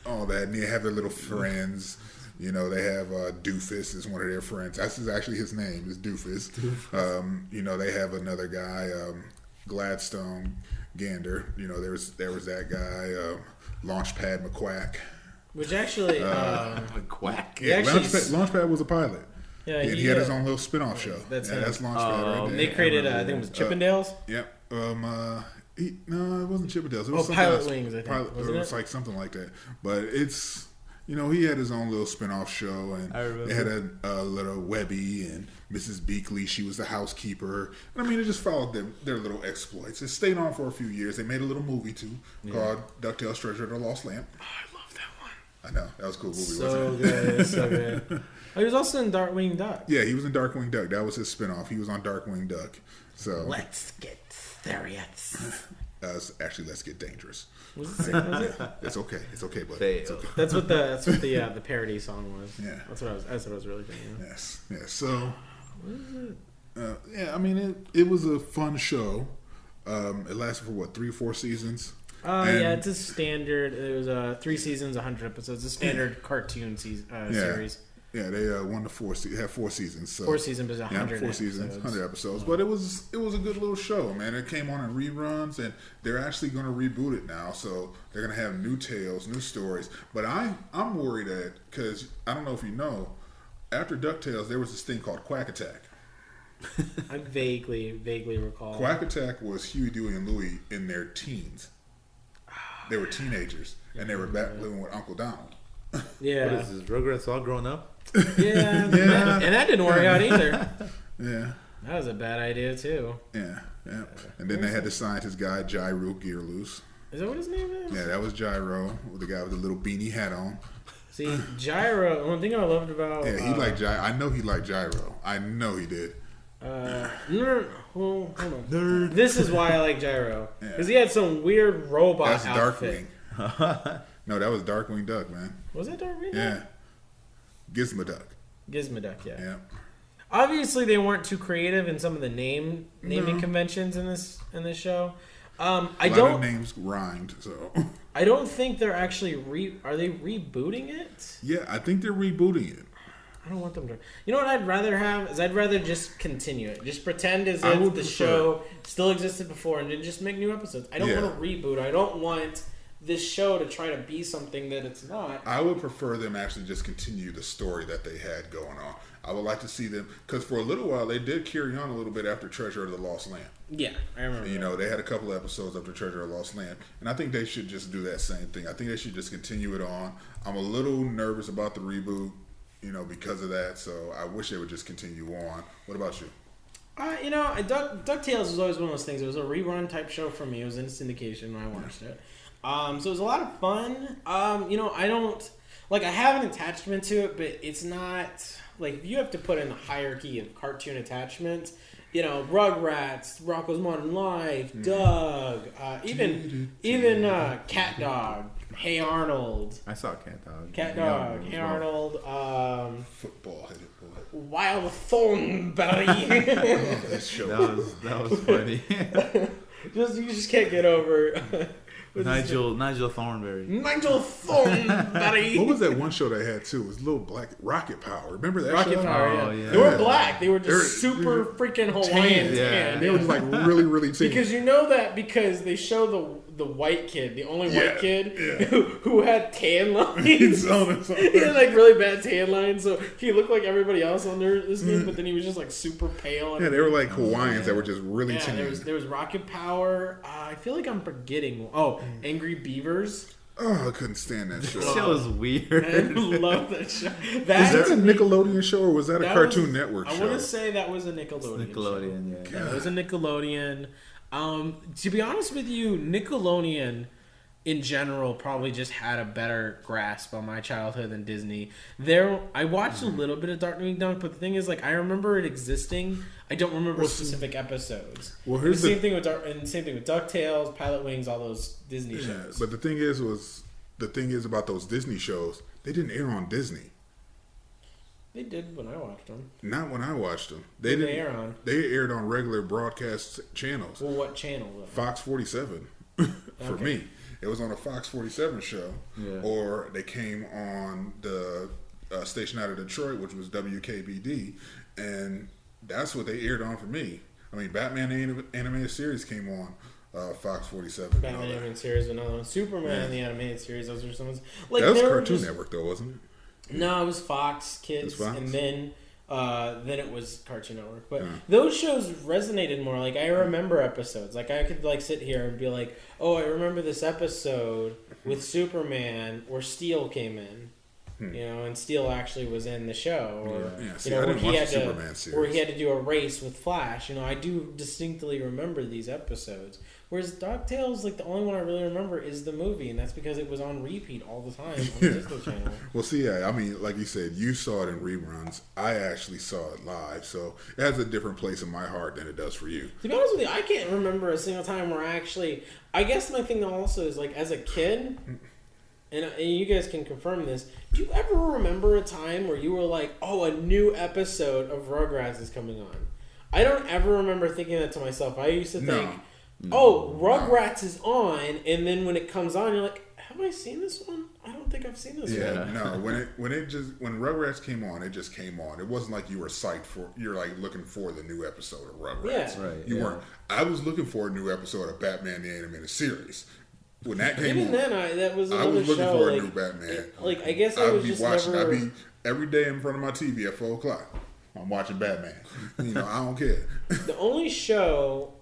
all that. And they have their little friends. They have Doofus is one of their friends. That's actually his name is Doofus. They have another guy, Gladstone Gander. There was that guy, Launchpad McQuack. Which actually, Quack. Yeah, actually Launchpad was a pilot. Yeah, he had his own little spin-off show. That's Launchpad right there. They created, I think it was Chippendales. Yep. No, it wasn't Chippendales. It was Pilot else. Wings, I think. It was like something like that. But it's, he had his own little spin-off show, and they had a little Webby and Mrs. Beakley. She was the housekeeper. And it just followed their little exploits. It stayed on for a few years. They made a little movie too called DuckTales Treasure of the Lost Lamp. Oh, I love that one. I know that was a cool movie. So wasn't good, so good. Oh, he was also in Darkwing Duck. Yeah, he was in Darkwing Duck. That was his spinoff. He was on Darkwing Duck. So Let's get serious. Actually, let's get dangerous. Was it? It's okay. It's okay, buddy. Fail. It's okay. That's what the parody song was. Yeah. That's what I was really thinking. Yes. Yeah. So. It was a fun show. It lasted for 3 or 4 seasons. It's a standard. It was 3 seasons, 100 episodes. A standard cartoon series. Yeah, they won the 4 have 4 seasons. So 4 seasons, but 100 4 seasons, 100 episodes. But it was a good little show, man. It came on in reruns, and they're actually going to reboot it now. So they're going to have new tales, new stories. But I'm worried because I don't know if you know, after DuckTales, there was this thing called Quack Attack. I vaguely recall. Quack Attack was Huey, Dewey, and Louie in their teens. They were teenagers, and they were back living with Uncle Donald. Yeah. What is this? Rugrats all grown up? Yeah. And that didn't work out either. Yeah. That was a bad idea too. Yeah. And then they had the scientist guy, Gyro Gearloose. Is that what his name is? Yeah, that was Gyro, the guy with the little beanie hat on. See, Gyro. One thing I loved about he liked Gyro. I know he liked Gyro. I know he did. No. Well, hold on. This is why I like Gyro because he had some weird robot That's outfit. Darkwing. No, that was Darkwing Duck, man. Was that Darkwing? Yeah. Gizmo Duck. Gizmoduck, yeah. Yeah. Obviously, they weren't too creative in some of the naming conventions in this show. A lot of names rhymed, so I don't think they're actually are they rebooting it? yeah, I think they're rebooting it. I don't want them to. You know what I'd rather have is I'd rather just continue it. Just pretend as if the show still existed before and then just make new episodes. I don't want to reboot. I don't want this show to try to be something that it's not. I would prefer them actually just continue the story that they had going on. I would like to see them, because for a little while they did carry on a little bit after Treasure of the Lost Land. Yeah, I remember. You know, they had a couple of episodes after Treasure of the Lost Land, and I think they should just do that same thing. I think they should just continue it on. I'm a little nervous about the reboot, you know, because of that. So I wish they would just continue on. What about you? You know, DuckTales was always one of those things. It was a rerun type show for me. It was in syndication when I watched it. So it was a lot of fun. You know, I don't I have an attachment to it, but it's not like if you have to put in a hierarchy of cartoon attachments. You know, Rugrats, Rocko's Modern Life, Doug, even Cat Dog, Hey Arnold. I saw Cat Dog. Cat Dog, Hey Arnold. Football headed boy. Wild Thornberry. That was funny. You just can't get over. Nigel Thornberry. Nigel Thornberry. What was that one show they had too? It was Little Black Rocket Power. Remember that Rocket show? Power, Oh, yeah. yeah. They weren't black. They were just super freaking Hawaiian tan. They were just like really, really tan. Because you know that because they show the white kid, the only white kid who had tan lines. He had like really bad tan lines, so he looked like everybody else on this game, but then he was just like super pale. Yeah, they were like Hawaiians that were just really tan. There was Rocket Power. I feel like I'm forgetting. Oh, Angry Beavers. Oh, I couldn't stand that show. That show was weird. I love that show. Was that a Nickelodeon show or was that a Cartoon Network show? I want to say that was a Nickelodeon show. Yeah. It was a Nickelodeon. To be honest with you, Nickelodeon in general probably just had a better grasp on my childhood than Disney. I watched a little bit of Darkwing Duck, but the thing is, like, I remember it existing. I don't remember specific episodes. Well, here's the same thing with DuckTales, Pilot Wings, all those Disney shows. But the thing is about those Disney shows, they didn't air on Disney. They did when I watched them. Not when I watched them. They didn't air on. They aired on regular broadcast channels. Well, what channel? Fox 47 for me. It was on a Fox 47 show, or they came on the station out of Detroit, which was WKBD, and that's what they aired on for me. I mean, Batman the animated series came on Fox 47. Batman animated series, another one. Superman the animated series. Those are some ones. Like, that was Cartoon Network, though, wasn't it? No, it was Fox Kids, Fox? and then it was Cartoon Network. But those shows resonated more. Like, I remember episodes. Like, I could like sit here and be like, "Oh, I remember this episode with Superman where Steel came in." You know, and Steel actually was in the show, or I didn't watch the Superman series. where he had to do a race with Flash. You know, I do distinctly remember these episodes. Whereas DuckTales, like, the only one I really remember is the movie, and that's because it was on repeat all the time on the Disney Channel. Well, see, I mean, like you said, you saw it in reruns. I actually saw it live, so it has a different place in my heart than it does for you. To be honest with you, I can't remember a single time where I guess my thing also is, like, as a kid, and you guys can confirm this, do you ever remember a time where you were like, oh, a new episode of Rugrats is coming on? I don't ever remember thinking that to myself. I used to think, Rugrats is on, and then when it comes on, you're like, have I seen this one? I don't think I've seen this one. Yeah, no. When Rugrats came on, it just came on. It wasn't like you were psyched for. You're like looking for the new episode of Rugrats. Yeah, right. You weren't. I was looking for a new episode of Batman the Animated Series. When that came even on, then, that was I was looking show, for like, a new Batman. I guess I was just never. I'd be every day in front of my TV at 4:00. I'm watching Batman. You know, I don't care. The only show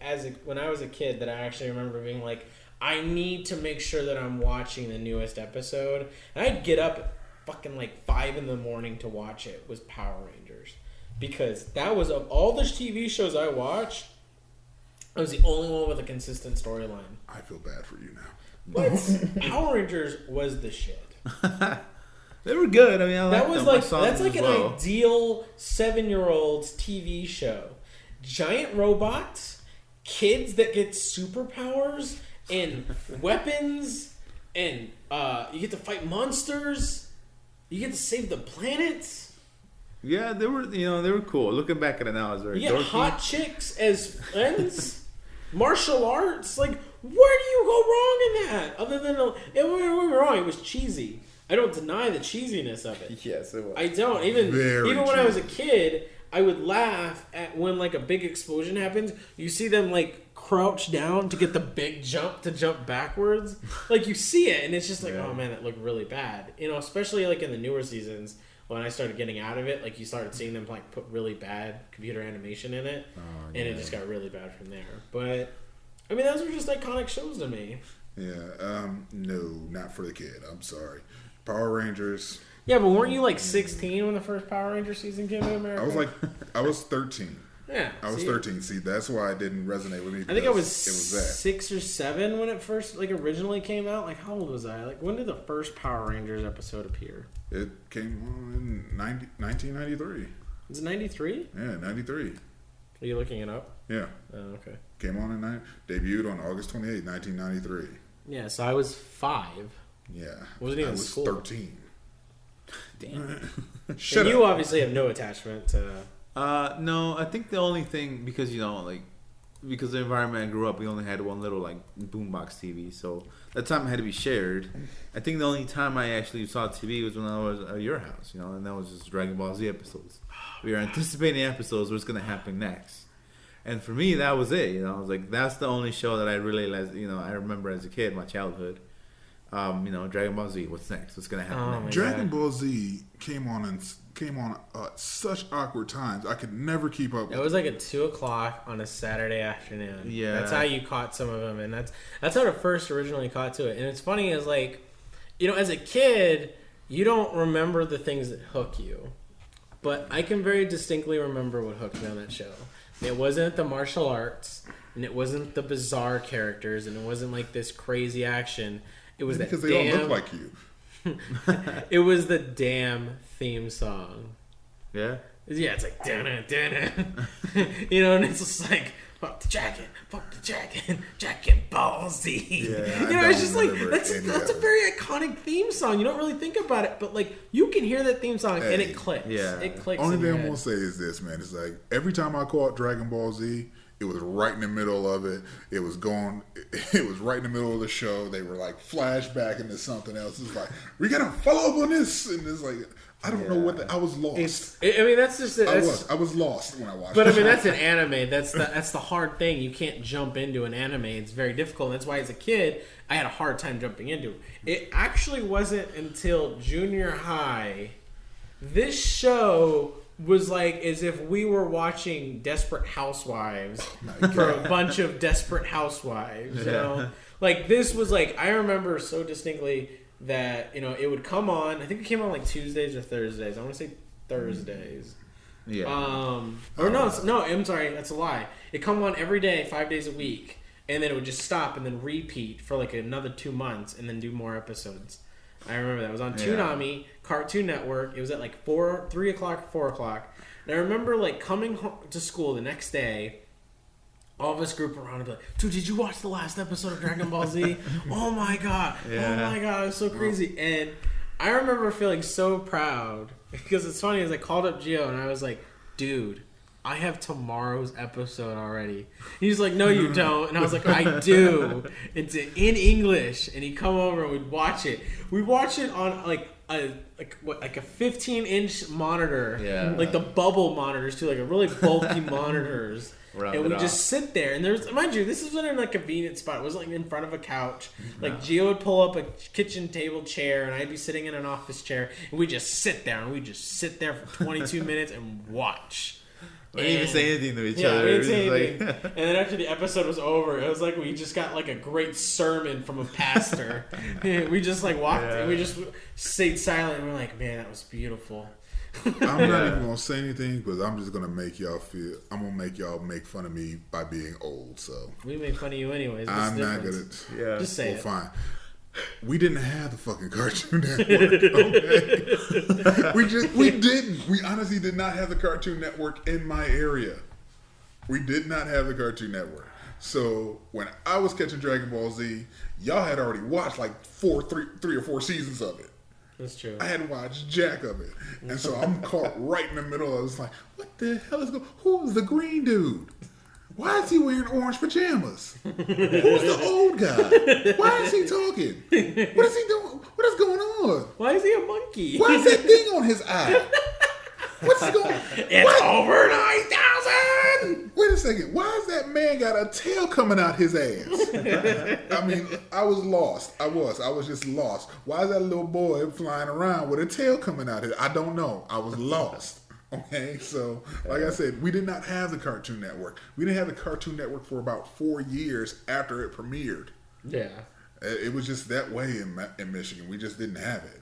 when I was a kid that I actually remember being like, I need to make sure that I'm watching the newest episode, and I'd get up at fucking like 5 a.m. to watch it, was Power Rangers, because that was, of all the TV shows I watched, it was the only one with a consistent storyline. I feel bad for you now. What? Power Rangers was the shit. They were good. I mean, that's like an ideal 7-year-old's TV show. Giant robots, kids that get superpowers and weapons, and you get to fight monsters. You get to save the planet. Yeah, they were cool. Looking back at it now, it's very Yeah, dorky. hot chicks as friends, martial arts. Like, where do you go wrong in that? Other than it wasn't wrong. It was cheesy. I don't deny the cheesiness of it. Yes, it was. I don't. Even Very when I was a cheesy. kid, I would laugh at when like a big explosion happens. You see them like crouch down to get the big jump to jump backwards. Like you see it, and it's just like, Yeah. oh man, that looked really bad. Especially like in the newer seasons when I started getting out of it. Like you started seeing them like put really bad computer animation in it, and it just got really bad from there. But I mean, those were just iconic shows to me. Yeah, no, not for the kid. I'm sorry. Power Rangers. Yeah, but weren't you like 16 when the first Power Ranger season came to America? I was 13. Yeah, I was 13. See, that's why it didn't resonate with me. I think I was it was that. 6 or 7 when it first like originally came out. Like, how old was I? Like, when did the first Power Rangers episode appear? It came on in 1993. Is it 93? Yeah, 93. Are you looking it up? Yeah, Oh, okay. came on in debuted on August 28, 1993. Yeah, so I was 5. Yeah, Wasn't even I in was school. 13. Damn. Shut And up. you obviously have no attachment to. No, I think the only thing because because the environment I grew up, we only had one little like boombox TV, so that time had to be shared. I think the only time I actually saw TV was when I was at your house, and that was just Dragon Ball Z episodes. We were anticipating episodes, what's gonna happen next, and for me that was it. I was like, that's the only show that I really I remember as a kid, my childhood. Dragon Ball Z. What's next? What's gonna happen Oh, next? my Dragon Ball Z came on such awkward times. I could never keep up. It was like at 2:00 on a Saturday afternoon. Yeah. That's how you caught some of them, and that's how the first originally caught to it. And it's funny is like, as a kid, you don't remember the things that hook you, but I can very distinctly remember what hooked me on that show. It wasn't the martial arts, and it wasn't the bizarre characters, and it wasn't like this crazy action. It was because that they damn, don't look like you. It was the damn theme song. Yeah. Yeah, it's like and it's just like fuck the jacket, Dragon Ball Z. Yeah, it's just like remember that's any a of it. very iconic theme song. You don't really think about it, but like you can hear that theme song and Hey. it clicks. Yeah. It clicks. Only in thing your I'm head. gonna say is this, man. It's like every time I caught Dragon Ball Z, it was right in the middle of it. It was right in the middle of the show. They were like flashback into something else. It's like, we gotta follow up on this. And it's like, I don't know I was lost. That's just it. I was lost when I watched But it. I mean, that's an anime. That's the hard thing. You can't jump into an anime. It's very difficult. That's why, as a kid, I had a hard time jumping into it. It actually wasn't until junior high. This show was like as if we were watching Desperate Housewives for a bunch of Desperate Housewives. Like this was like I remember so distinctly that it would come on. I think it came on like Tuesdays or Thursdays. I want to say Thursdays. Yeah. Or no, I'm sorry, that's a lie. It come on every day, 5 days a week, and then it would just stop and then repeat for like another 2 months, and then do more episodes. I remember that. It was on Toonami, Cartoon Network. It was at like 3 o'clock, 4 o'clock. And I remember like coming home to school the next day, all of us group around and be like, dude, did you watch the last episode of Dragon Ball Z? Oh my god. Yeah. Oh my god, it was so crazy. And I remember feeling so proud because it's funny, as I called up Gio and I was like, dude, I have tomorrow's episode already. He was like, no, you don't. And I was like, I do. It's in English. And he'd come over and we'd watch it. We watch it on like a 15-inch monitor. Yeah. Like the bubble monitors too, like a really bulky monitors. Round And it we off. just sit there, and there's, mind you, this is in a convenient spot. It was like in front of a couch. Like Gio would pull up a kitchen table chair, and I'd be sitting in an office chair, and we just sit there, for 22 minutes and watch. We didn't even say anything to each Yeah, other. we It didn't was say just anything. And then after the episode was over, it was like we just got like a great sermon from a pastor. We just like walked, and we just stayed silent, and we're like, man, that was beautiful. I'm not even gonna say anything because I'm just gonna make y'all feel. I'm gonna make y'all make fun of me by being old. So We make fun of you anyways. What's I'm the not difference? gonna. Yeah. Just say Well, it. fine. We didn't have the fucking Cartoon Network. Okay? We didn't. We honestly did not have the Cartoon Network in my area. We did not have the Cartoon Network. So when I was catching Dragon Ball Z, y'all had already watched like three or four seasons of it. That's true. I hadn't watched jack of it. And so I'm caught right in the middle. I was like, what the hell is going on? Who's the green dude? Why is he wearing orange pajamas? Who's the old guy? Why is he talking? What is he doing? What is going on? Why is he a monkey? Why is that thing on his eye? What's going on? It's over 9,000! Wait a second. Why has that man got a tail coming out his ass? I mean, I was lost. I was just lost. Why is that little boy flying around with a tail coming out his? I don't know. I was lost. Okay, so like I said, we did not have the Cartoon Network. We didn't have the Cartoon Network for about 4 years after it premiered. Yeah. It was just that way in Michigan. We just didn't have it.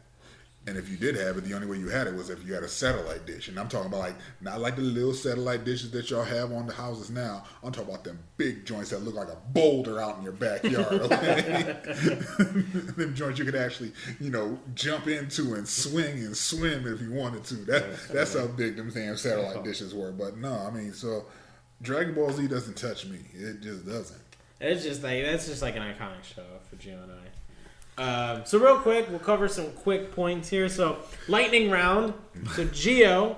And if you did have it, the only way you had it was if you had a satellite dish. And I'm talking about like, not like the little satellite dishes that y'all have on the houses now. I'm talking about them big joints that look like a boulder out in your backyard, okay? Them joints you could actually, jump into and swing and swim if you wanted to. That's how big them damn satellite dishes were. But no, I mean, so Dragon Ball Z doesn't touch me. It just doesn't. It's just like, that's just like an iconic show for Gio and I. So real quick, we'll cover some quick points here. So lightning round. So Gio,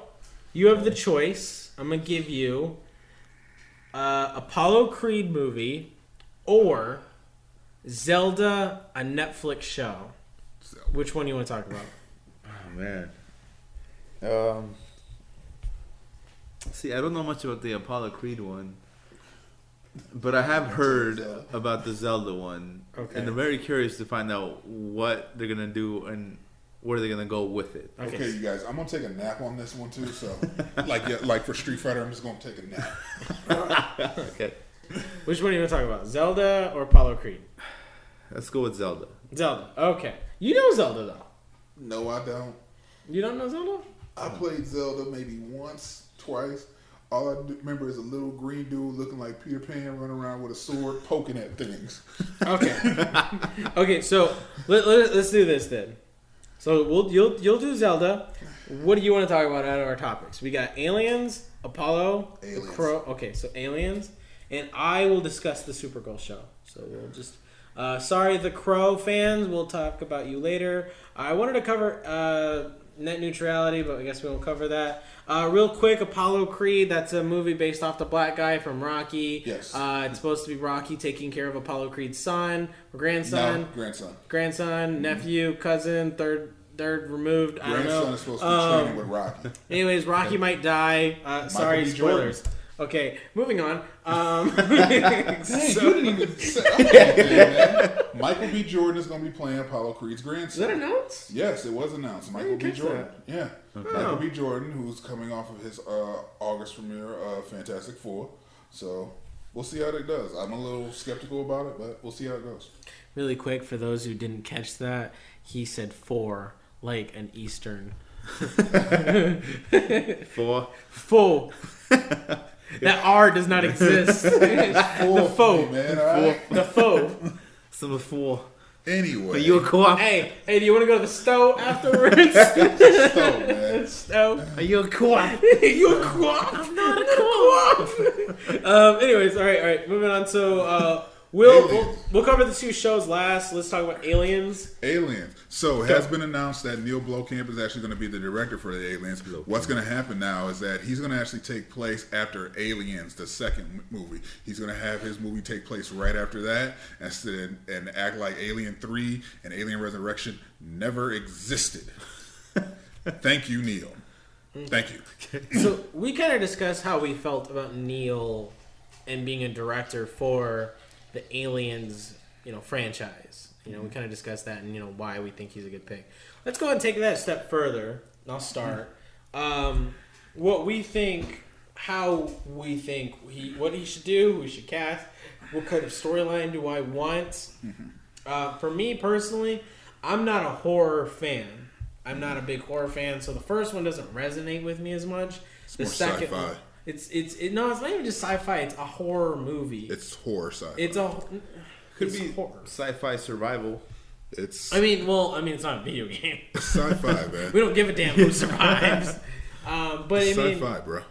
you have the choice. I'm gonna give you Apollo Creed movie or Zelda, a Netflix show. Which one do you want to talk about? Oh man. See, I don't know much about the Apollo Creed one, but I have heard about the Zelda one. Okay. And I'm very curious to find out what they're gonna do and where they're gonna go with it. Okay, you guys, I'm gonna take a nap on this one too. So, like for Street Fighter, I'm just gonna take a nap. Okay. Which one do you want to talk about? Zelda or Apollo Creed? Let's go with Zelda. Zelda. Okay. You know Zelda though. No, I don't. You don't know Zelda? I played Zelda maybe once, twice. All I remember is a little green dude looking like Peter Pan running around with a sword poking at things. Okay. Okay, so let's do this then. So you'll do Zelda. What do you want to talk about out of our topics? We got aliens, Apollo, Aliens. The Crow. Okay, so aliens, and I will discuss the Supergirl show. So we'll just. Sorry, the Crow fans. We'll talk about you later. I wanted to cover net neutrality, but I guess we won't cover that. Real quick, Apollo Creed, that's a movie based off the black guy from Rocky. Yes. It's supposed to be Rocky taking care of Apollo Creed's son, or grandson. No, grandson. Grandson, nephew, cousin, third removed. I don't know. Grandson is supposed to be training with Rocky. Anyways, Rocky might die. Sorry, B. spoilers. Okay, moving on. Dang, you didn't even say Michael B. Jordan is going to be playing Apollo Creed's Is grandson. that announced? Yes, it was announced. Michael B. catch Jordan. that. Yeah. Okay. Michael B. Jordan, who's coming off of his August premiere of Fantastic Four. So we'll see how that does. I'm a little skeptical about it, but we'll see how it goes. Really quick, for those who didn't catch that, he said four, like an Eastern. Faux. That R does not exist. The faux. Man, all right? The faux. Some four. Anyway. Are you a co-op? Hey, do you want to go to the stove afterwards? So, man. Stove. Are you a co-op? You a co-op? I'm not a co-op. Anyways, all right. Moving on. So we'll cover the two shows last. Let's talk about Aliens. Aliens. So it has been announced that Neil Blomkamp is actually going to be the director for the Aliens. What's going to happen now is that he's going to actually take place after Aliens, the second movie. He's going to have his movie take place right after that and act like Alien 3 and Alien Resurrection never existed. Thank you, Neil. Thank you. So we kind of discussed how we felt about Neil and being a director for the Aliens, franchise. We kind of discussed that and, why we think he's a good pick. Let's go ahead and take that a step further. I'll start. What we think, how we think, what he should do, who he should cast, what kind of storyline do I want. For me personally, I'm not a horror fan. I'm not a big horror fan, so the first one doesn't resonate with me as much. The more second sci-fi. one, it's not even just sci-fi. It's a horror movie. It's horror sci-fi. Could be horror. Sci-fi survival. It's it's not a video game. sci-fi, man. We don't give a damn who survives. But Sci-fi, bro.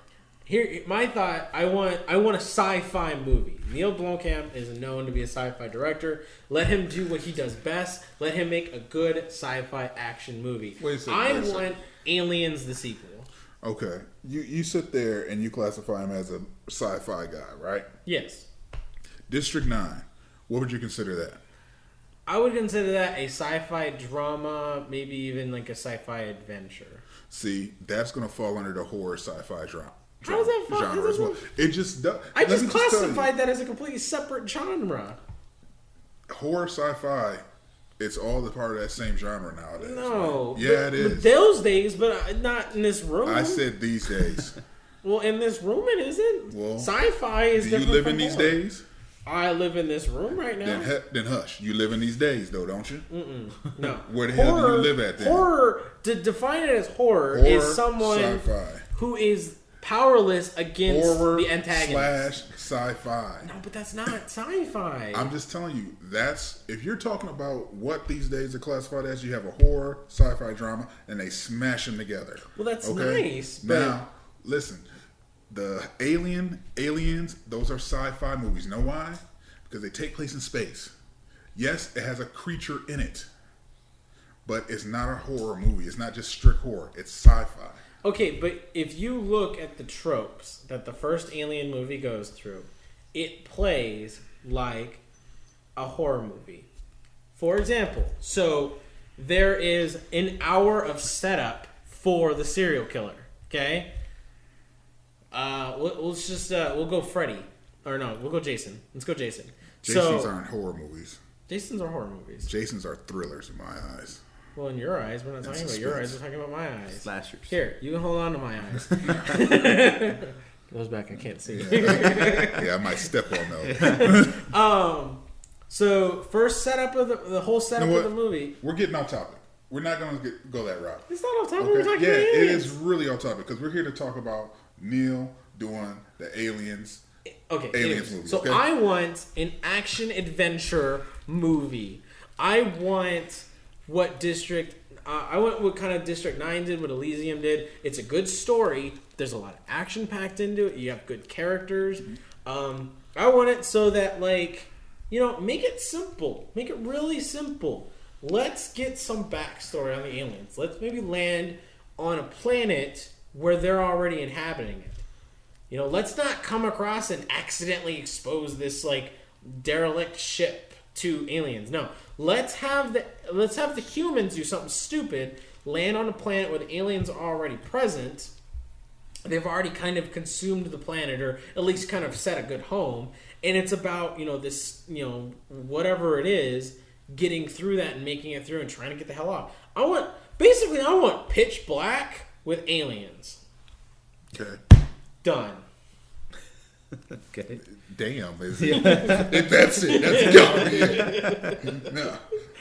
Here, my thought. I want a sci-fi movie. Neil Blomkamp is known to be a sci-fi director. Let him do what he does best. Let him make a good sci-fi action movie. I want Aliens the sequel. Okay, you sit there and you classify him as a sci-fi guy, right? Yes. District 9. What would you consider that? I would consider that a sci-fi drama, maybe even like a sci-fi adventure. See, that's going to fall under the horror sci-fi drama. How does that fall? Genre as well. It just does. I just classified that as a completely separate genre. Horror sci-fi, it's all a part of that same genre nowadays. No. Right? Yeah, it is. Those days, but not in this room. I said these days. Well, in this room it isn't. Well, sci-fi is different. Do you live in these days? I live in this room right now. Then hush. You live in these days, though, don't you? No. Where the hell do you live at then? Horror, to define it as horror is someone sci-fi. Who is powerless against the antagonist. / sci-fi. No, but that's not sci-fi. I'm just telling you, that's if you're talking about what these days are classified as, you have a horror, sci-fi drama, and they smash them together. Well, that's nice. But now, listen, the aliens, those are sci-fi movies. Know why? Because they take place in space. Yes, it has a creature in it, but it's not a horror movie. It's not just strict horror. It's sci-fi. Okay, but if you look at the tropes that the first Alien movie goes through, it plays like a horror movie. For example, so there is an hour of setup for the serial killer. Okay, let's just we'll go Freddy, or no, we'll go Jason. Let's go Jason. Jasons aren't horror movies. Jasons are horror movies. Jasons are thrillers in my eyes. Well, in your eyes, we're not talking about your eyes. We're talking about my eyes. Slashers. Here, you can hold on to my eyes. Goes back. I can't see. Yeah, I might step on those. So first setup of the whole setup of the movie. We're getting off topic. We're not going to go that route. It's not off topic. Okay? We're talking yeah, about aliens. it is really off topic because we're here to talk about Neil doing the aliens. Okay, aliens movie. So okay? I want an action adventure movie. I want what kind of District 9 did, what Elysium did. It's a good story. There's a lot of action packed into it. You have good characters. I want it so that, like, make it simple. Make it really simple. Let's get some backstory on the aliens. Let's maybe land on a planet where they're already inhabiting it. Let's not come across and accidentally expose this, like, derelict ship to aliens. No. Let's have the humans do something stupid, land on a planet where the aliens are already present. They've already kind of consumed the planet, or at least kind of set a good home. And it's about, this, whatever it is, getting through that and making it through and trying to get the hell off. I want Pitch Black with aliens. Okay. Done. Okay. Damn, that's it. That's gotta be it. No.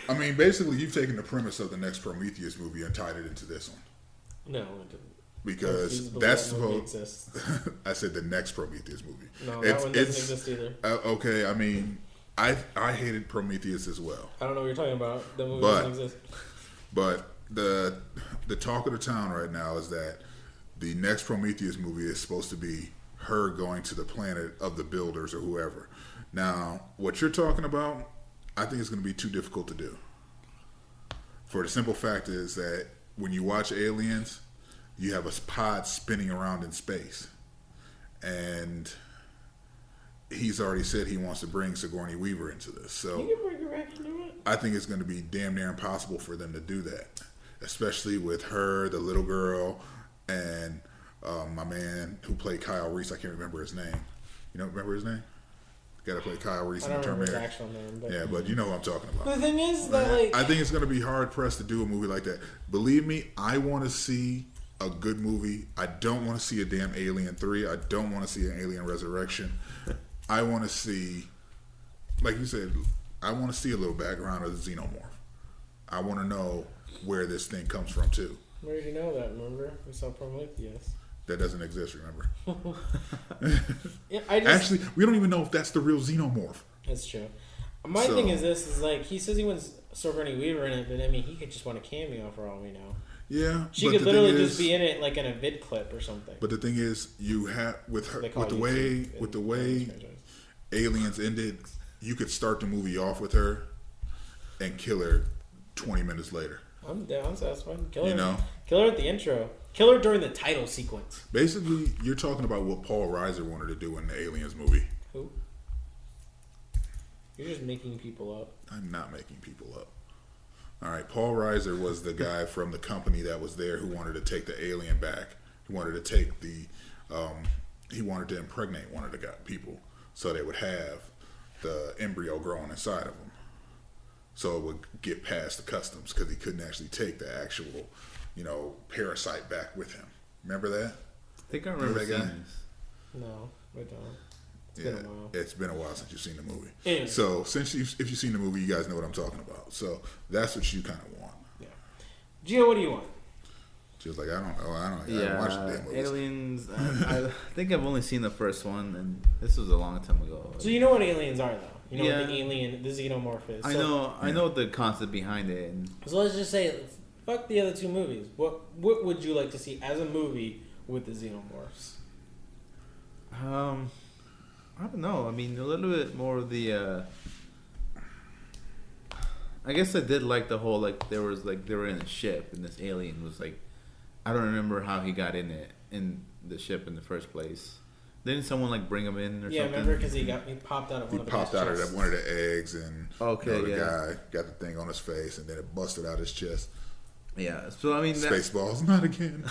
I mean, basically, you've taken the premise of the next Prometheus movie and tied it into this one. No, it didn't. Because that's supposed. I said the next Prometheus movie. No, that one doesn't exist either. Okay, I mean, I hated Prometheus as well. I don't know what you're talking about. The movie doesn't exist. But the talk of the town right now is that the next Prometheus movie is supposed to be her going to the planet of the builders or whoever. Now, what you're talking about, I think it's going to be too difficult to do. For the simple fact is that when you watch Aliens, you have a pod spinning around in space. And he's already said he wants to bring Sigourney Weaver into this. So you can bring her back into it. I think it's going to be damn near impossible for them to do that. Especially with her, the little girl, and my man who played Kyle Reese. I can't remember his name. You don't remember his name? Got to play Kyle Reese in the Terminator. His actual name, but yeah, but you know who I'm talking about. The thing is that, like, I think it's going to be hard pressed to do a movie like that. Believe me, I want to see a good movie. I don't want to see a damn Alien 3. I don't want to see an Alien Resurrection. I want to see, like you said, I want to see a little background of the Xenomorph. I want to know where this thing comes from too. Where did you know that? Remember, we saw Prometheus. That doesn't exist. Remember? Yeah, actually, we don't even know if that's the real Xenomorph. That's true. My thing is this: is like he says he wants Sigourney Weaver in it, but I mean he could just want a cameo for all we know. Yeah, She but could the literally thing just is- be in it like in a vid clip or something. But the thing is, you have with her They call with the it way YouTube with the in way this franchise. Aliens ended, you could start the movie off with her and kill her 20 minutes later. I'm down, so that's fine. Kill her. You know? Kill her at the intro. Kill her during the title sequence. Basically, you're talking about what Paul Reiser wanted to do in the Aliens movie. Who? You're just making people up. I'm not making people up. All right, Paul Reiser was the guy from the company that was there who wanted to take the alien back. He wanted to take the, he wanted to impregnate one of the people so they would have the embryo growing inside of them. So it would get past the customs because he couldn't actually take the actual, parasite back with him. Remember that? I think I remember that seeing guy? this. No, I don't. It's Yeah, been a while. it's been a while since you've seen the movie. Anyway. So if you've seen the movie, you guys know what I'm talking about. So that's what you kind of want. Yeah. Gio, what do you want? She was like, I don't know. I haven't Yeah, watched the damn movies. Aliens. I think I've only seen the first one, and this was a long time ago. So you know what aliens are, though. You know Yeah. what the alien, the xenomorph is. I know the concept behind it. And So let's just say, fuck the other two movies. What would you like to see as a movie with the xenomorphs? I don't know. I mean, a little bit more of the. I guess I did like the whole they were in a ship and this alien was like, I don't remember how he got in the ship in the first place. Didn't someone bring him in or something? Yeah, remember because he popped out of He one of the popped guy's out of chests. one of the eggs, and Okay, the yeah. guy got the thing on his face, and then it busted out his chest. Yeah. So I mean, Spaceballs, not again.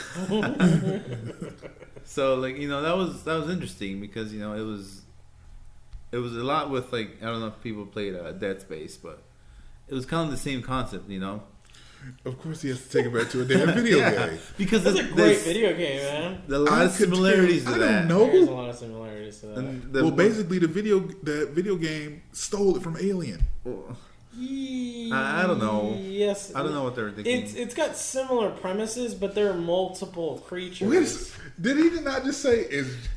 so that was interesting because it was a lot with I don't know if people played Dead Space, but it was kind of the same concept, Of course, he has to take it back to a damn video game. Because That's a great video game, man. A lot of similarities to I that. don't There's a know. lot of similarities to that. And Well, basically, the video game stole it from Alien. I don't know. Yes. I don't know what they were thinking. It's got similar premises, but there are multiple creatures. Did he not just say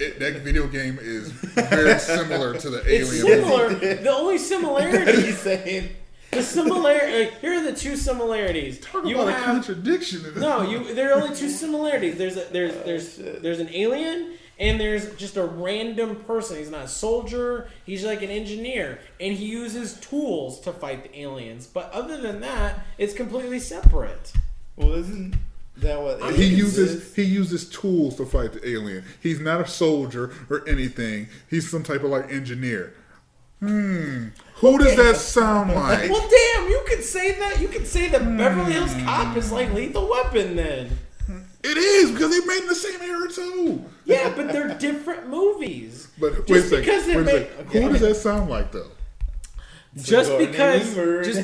that video game is very similar to the It's Alien? similar. The only similarity. he's saying. The similarity. Here are the two similarities. Talk about a contradiction. In There are only two similarities. There's an alien and there's just a random person. He's not a soldier. He's like an engineer, and he uses tools to fight the aliens. But other than that, it's completely separate. Well, isn't that what He uses tools to fight the alien. He's not a soldier or anything. He's some type of engineer. Who does that sound like? Well, damn, you could say that. You could say that Beverly Hills Cop is like Lethal Weapon then. It is because they made in the same era too. Yeah, but they're different movies. But Just because they're made- Who does that sound like though? Just because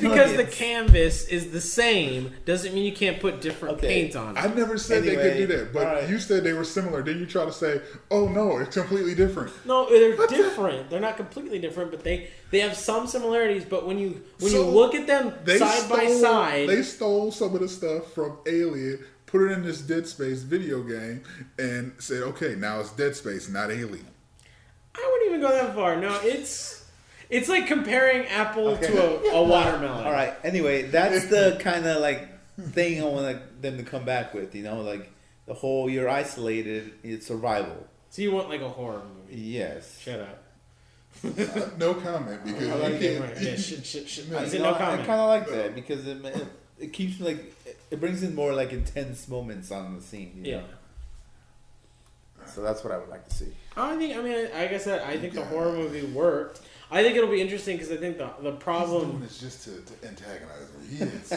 Nuggets. the canvas is the same doesn't mean you can't put different paint on it. I never said they could do that, but alright. you said they were similar. Then you try to say, "Oh no, it's completely different." No, they're different. They're not completely different, but they have some similarities. But when you So, look at them side by side, They stole some of the stuff from Alien, put it in this Dead Space video game, and said, "Okay, now it's Dead Space, not Alien." I wouldn't even go that far. No, it's like comparing apple to a watermelon. All right. Anyway, that's the kind of thing I want them to come back with. The whole you're isolated. It's survival. So you want like a horror movie? Yes. Shut up. No comment because I like you it. can't. Right. Yeah, shit. I, I said you no know, I comment. kind of like that because it keeps it brings in more intense moments on the scene. You Yeah. know? So that's what I would like to see. I guess I think the horror movie worked. I think it'll be interesting because I think the problem. It's just to antagonize me. He is.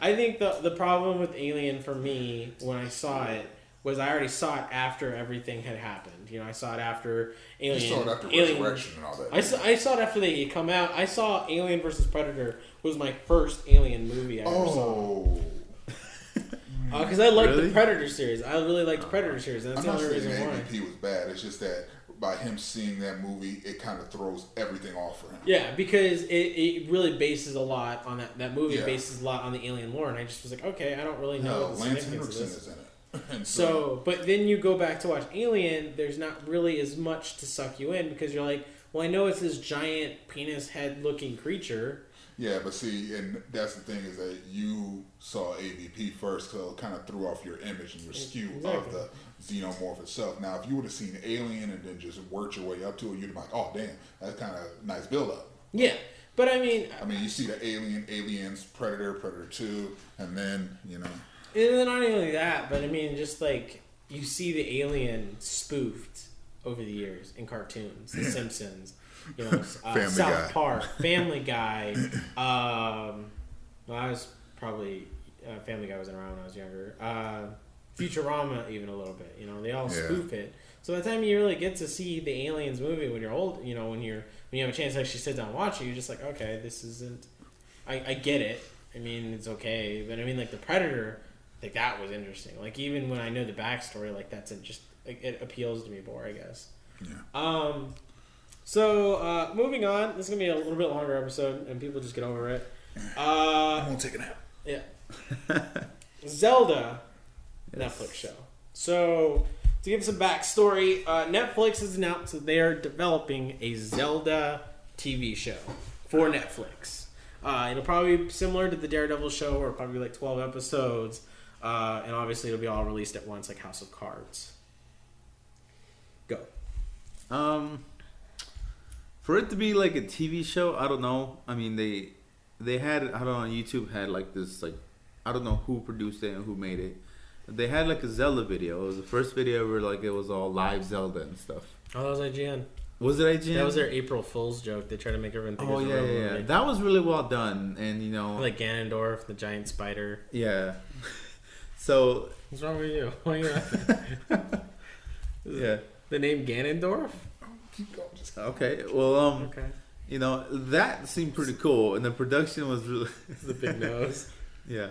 I think the problem with Alien for me when I saw it was I already saw it after everything had happened. I saw it after Alien. You saw it after Alien, Resurrection and all that. I saw it after they had come out. I saw Alien vs Predator was my first Alien movie I ever saw. Because I liked the Predator series. I really liked the Predator series. And that's I'm the not only saying reason why. AVP was bad. It's just that by him seeing that movie, it kind of throws everything off for him. Yeah, because it really bases a lot on that movie. Yeah. Bases a lot on the Alien lore, and I just was like, okay, I don't really know the Lance significance of Henriksen this. is in it. And So, but then you go back to watch Alien, there's not really as much to suck you in because you're like, well, I know it's this giant penis head looking creature. Yeah, but see, and that's the thing is that you saw AVP first, so it kind of threw off your image and your skew of the xenomorph itself. Now, if you would have seen Alien and then just worked your way up to it, you'd be like, oh, damn, that's kind of nice build-up. Yeah, but I mean, you see the Aliens, Predator, Predator 2, and then, you know. And then not only that, but I mean, just like, you see the Alien spoofed over the years in cartoons, The Simpsons, you know, South Park, Family Guy. Well, I was probably Family Guy wasn't around when I was younger. Futurama, even a little bit. You know, they all spoof it. So by the time you really get to see the Aliens movie when you're old, you know, when you have a chance to actually sit down and watch it, you're just like, okay, this isn't. I get it. I mean, it's okay, but I mean, like the Predator, like that was interesting. Like even when I know the backstory, like that's just like, it appeals to me more, I guess. Yeah. So, moving on. This is going to be a little bit longer episode, and people just get over it. I'm going to take a nap. Yeah. Zelda Netflix show. So, to give some backstory, Netflix has announced that they are developing a Zelda TV show for Netflix. It'll probably be similar to the Daredevil show, or probably like 12 episodes. And obviously, it'll be all released at once, like House of Cards. Go. For it to be like a TV show, I don't know. I mean, they had, I don't know, YouTube had like this, like, I don't know who produced it and who made it. They had like a Zelda video. It was the first video where like it was all live Zelda and stuff. Oh, that was IGN. Was it IGN? That was their April Fool's joke. They tried to make everyone think it was a real movie. That was really well done, and you know, like Ganondorf, the giant spider. Yeah. So what's wrong with you? Why are you laughing? Yeah. The name Ganondorf? Keep going. Just okay. Well, okay. You know, that seemed pretty cool, and the production was really the big nose. Yeah.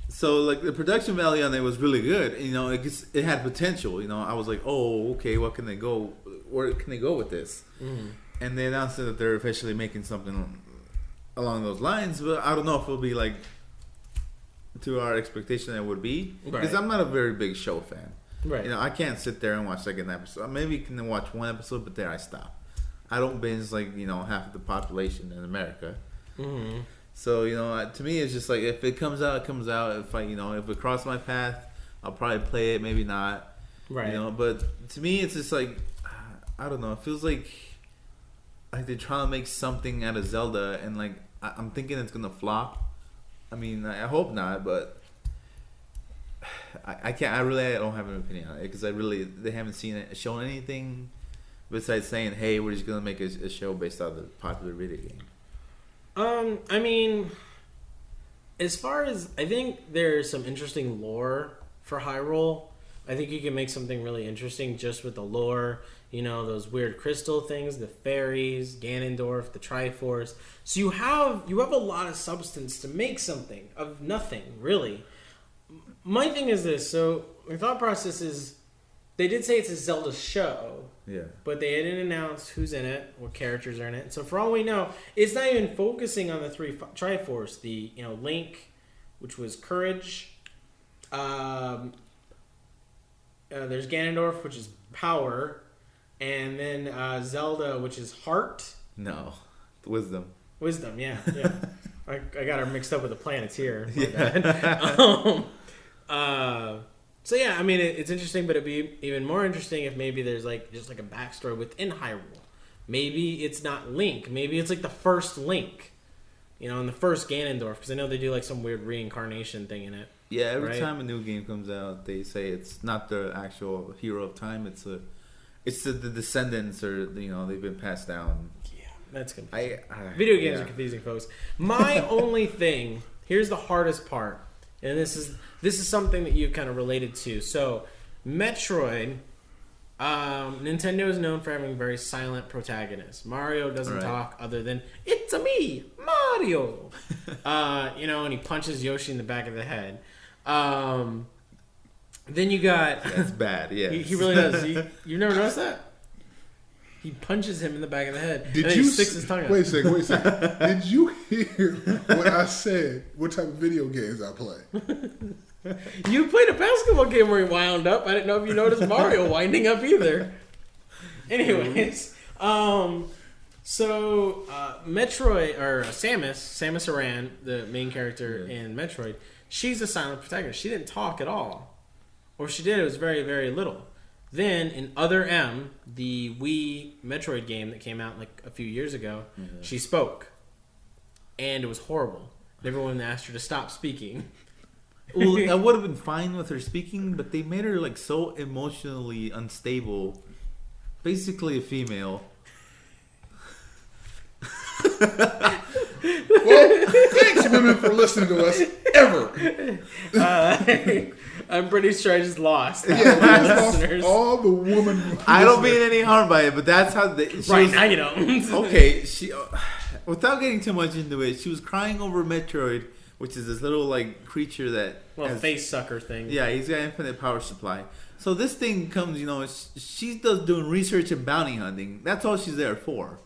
So like the production value on it was really good. You know, it had potential. You know, I was like, oh, okay, what can they go? Where can they go with this? Mm-hmm. And they announced that they're officially making something along those lines, but I don't know if it'll be like to our expectation it would be, because I'm not a very big show fan. Right. You know, I can't sit there and watch like an episode. Maybe you can watch one episode, but there I stop. I don't binge like, you know, half of the population in America. Mm-hmm. So, you know, to me, it's just like, if it comes out, it comes out. If if it crosses my path, I'll probably play it, maybe not. Right. You know, but to me, it's just like, I don't know. It feels like they're trying to make something out of Zelda, and like, I'm thinking it's going to flop. I mean, I hope not, but I can't. I don't have an opinion on it, because they haven't shown anything besides saying, hey, we're just going to make a show based on the popular video game. I mean, as far as, I think there's some interesting lore for Hyrule. I think you can make something really interesting just with the lore. You know, those weird crystal things, the fairies, Ganondorf, the Triforce. So you have a lot of substance to make something of nothing, really. My thing is this. So my thought process is, they did say it's a Zelda show. Yeah. But they didn't announce who's in it, what characters are in it. So for all we know, it's not even focusing on the three Triforce. The, you know, Link, which was courage. There's Ganondorf, which is power. And then Zelda, which is heart. No. Wisdom. Wisdom, yeah. I got her mixed up with the planets here. Yeah. So yeah, I mean, it's interesting, but it'd be even more interesting if maybe there's like just like a backstory within Hyrule. Maybe it's not Link. Maybe it's like the first Link, you know, and the first Ganondorf, because I know they do like some weird reincarnation thing in it. Yeah, every time a new game comes out, they say it's not the actual hero of time. It's the descendants, or you know, they've been passed down. Yeah, that's confusing. Video games are confusing, folks. My only thing, here's the hardest part, and this is something that you kind of related to. So, Metroid, Nintendo is known for having very silent protagonists. Mario doesn't talk other than, "It's a me, Mario." You know, and he punches Yoshi in the back of the head. Then you got... That's bad, yeah. He really does. You never noticed that? He punches him in the back of the head. Did and you he sticks his tongue out. Wait a second. Did you hear what I said? What type of video games I play? You played a basketball game where he wound up. I didn't know if you noticed Mario winding up either. Anyways, So, Metroid, or Samus Aran, the main character in Metroid, she's a silent protagonist. She didn't talk at all. Or if she did, it was very, very little. Then, in Other M, the Wii Metroid game that came out like a few years ago, she spoke. And it was horrible. Everyone asked her to stop speaking. Well, I would have been fine with her speaking, but they made her like so emotionally unstable. Basically a female. Well, thanks, women, for listening to us ever. I'm pretty sure I just lost. Yeah, we just lost all the women. I don't mean any harm by it, but that's how Now you don't. Okay, she. Without getting too much into it, she was crying over Metroid, which is this little like creature that face sucker thing. Yeah, he's got infinite power supply. So this thing comes, she's doing research and bounty hunting. That's all she's there for.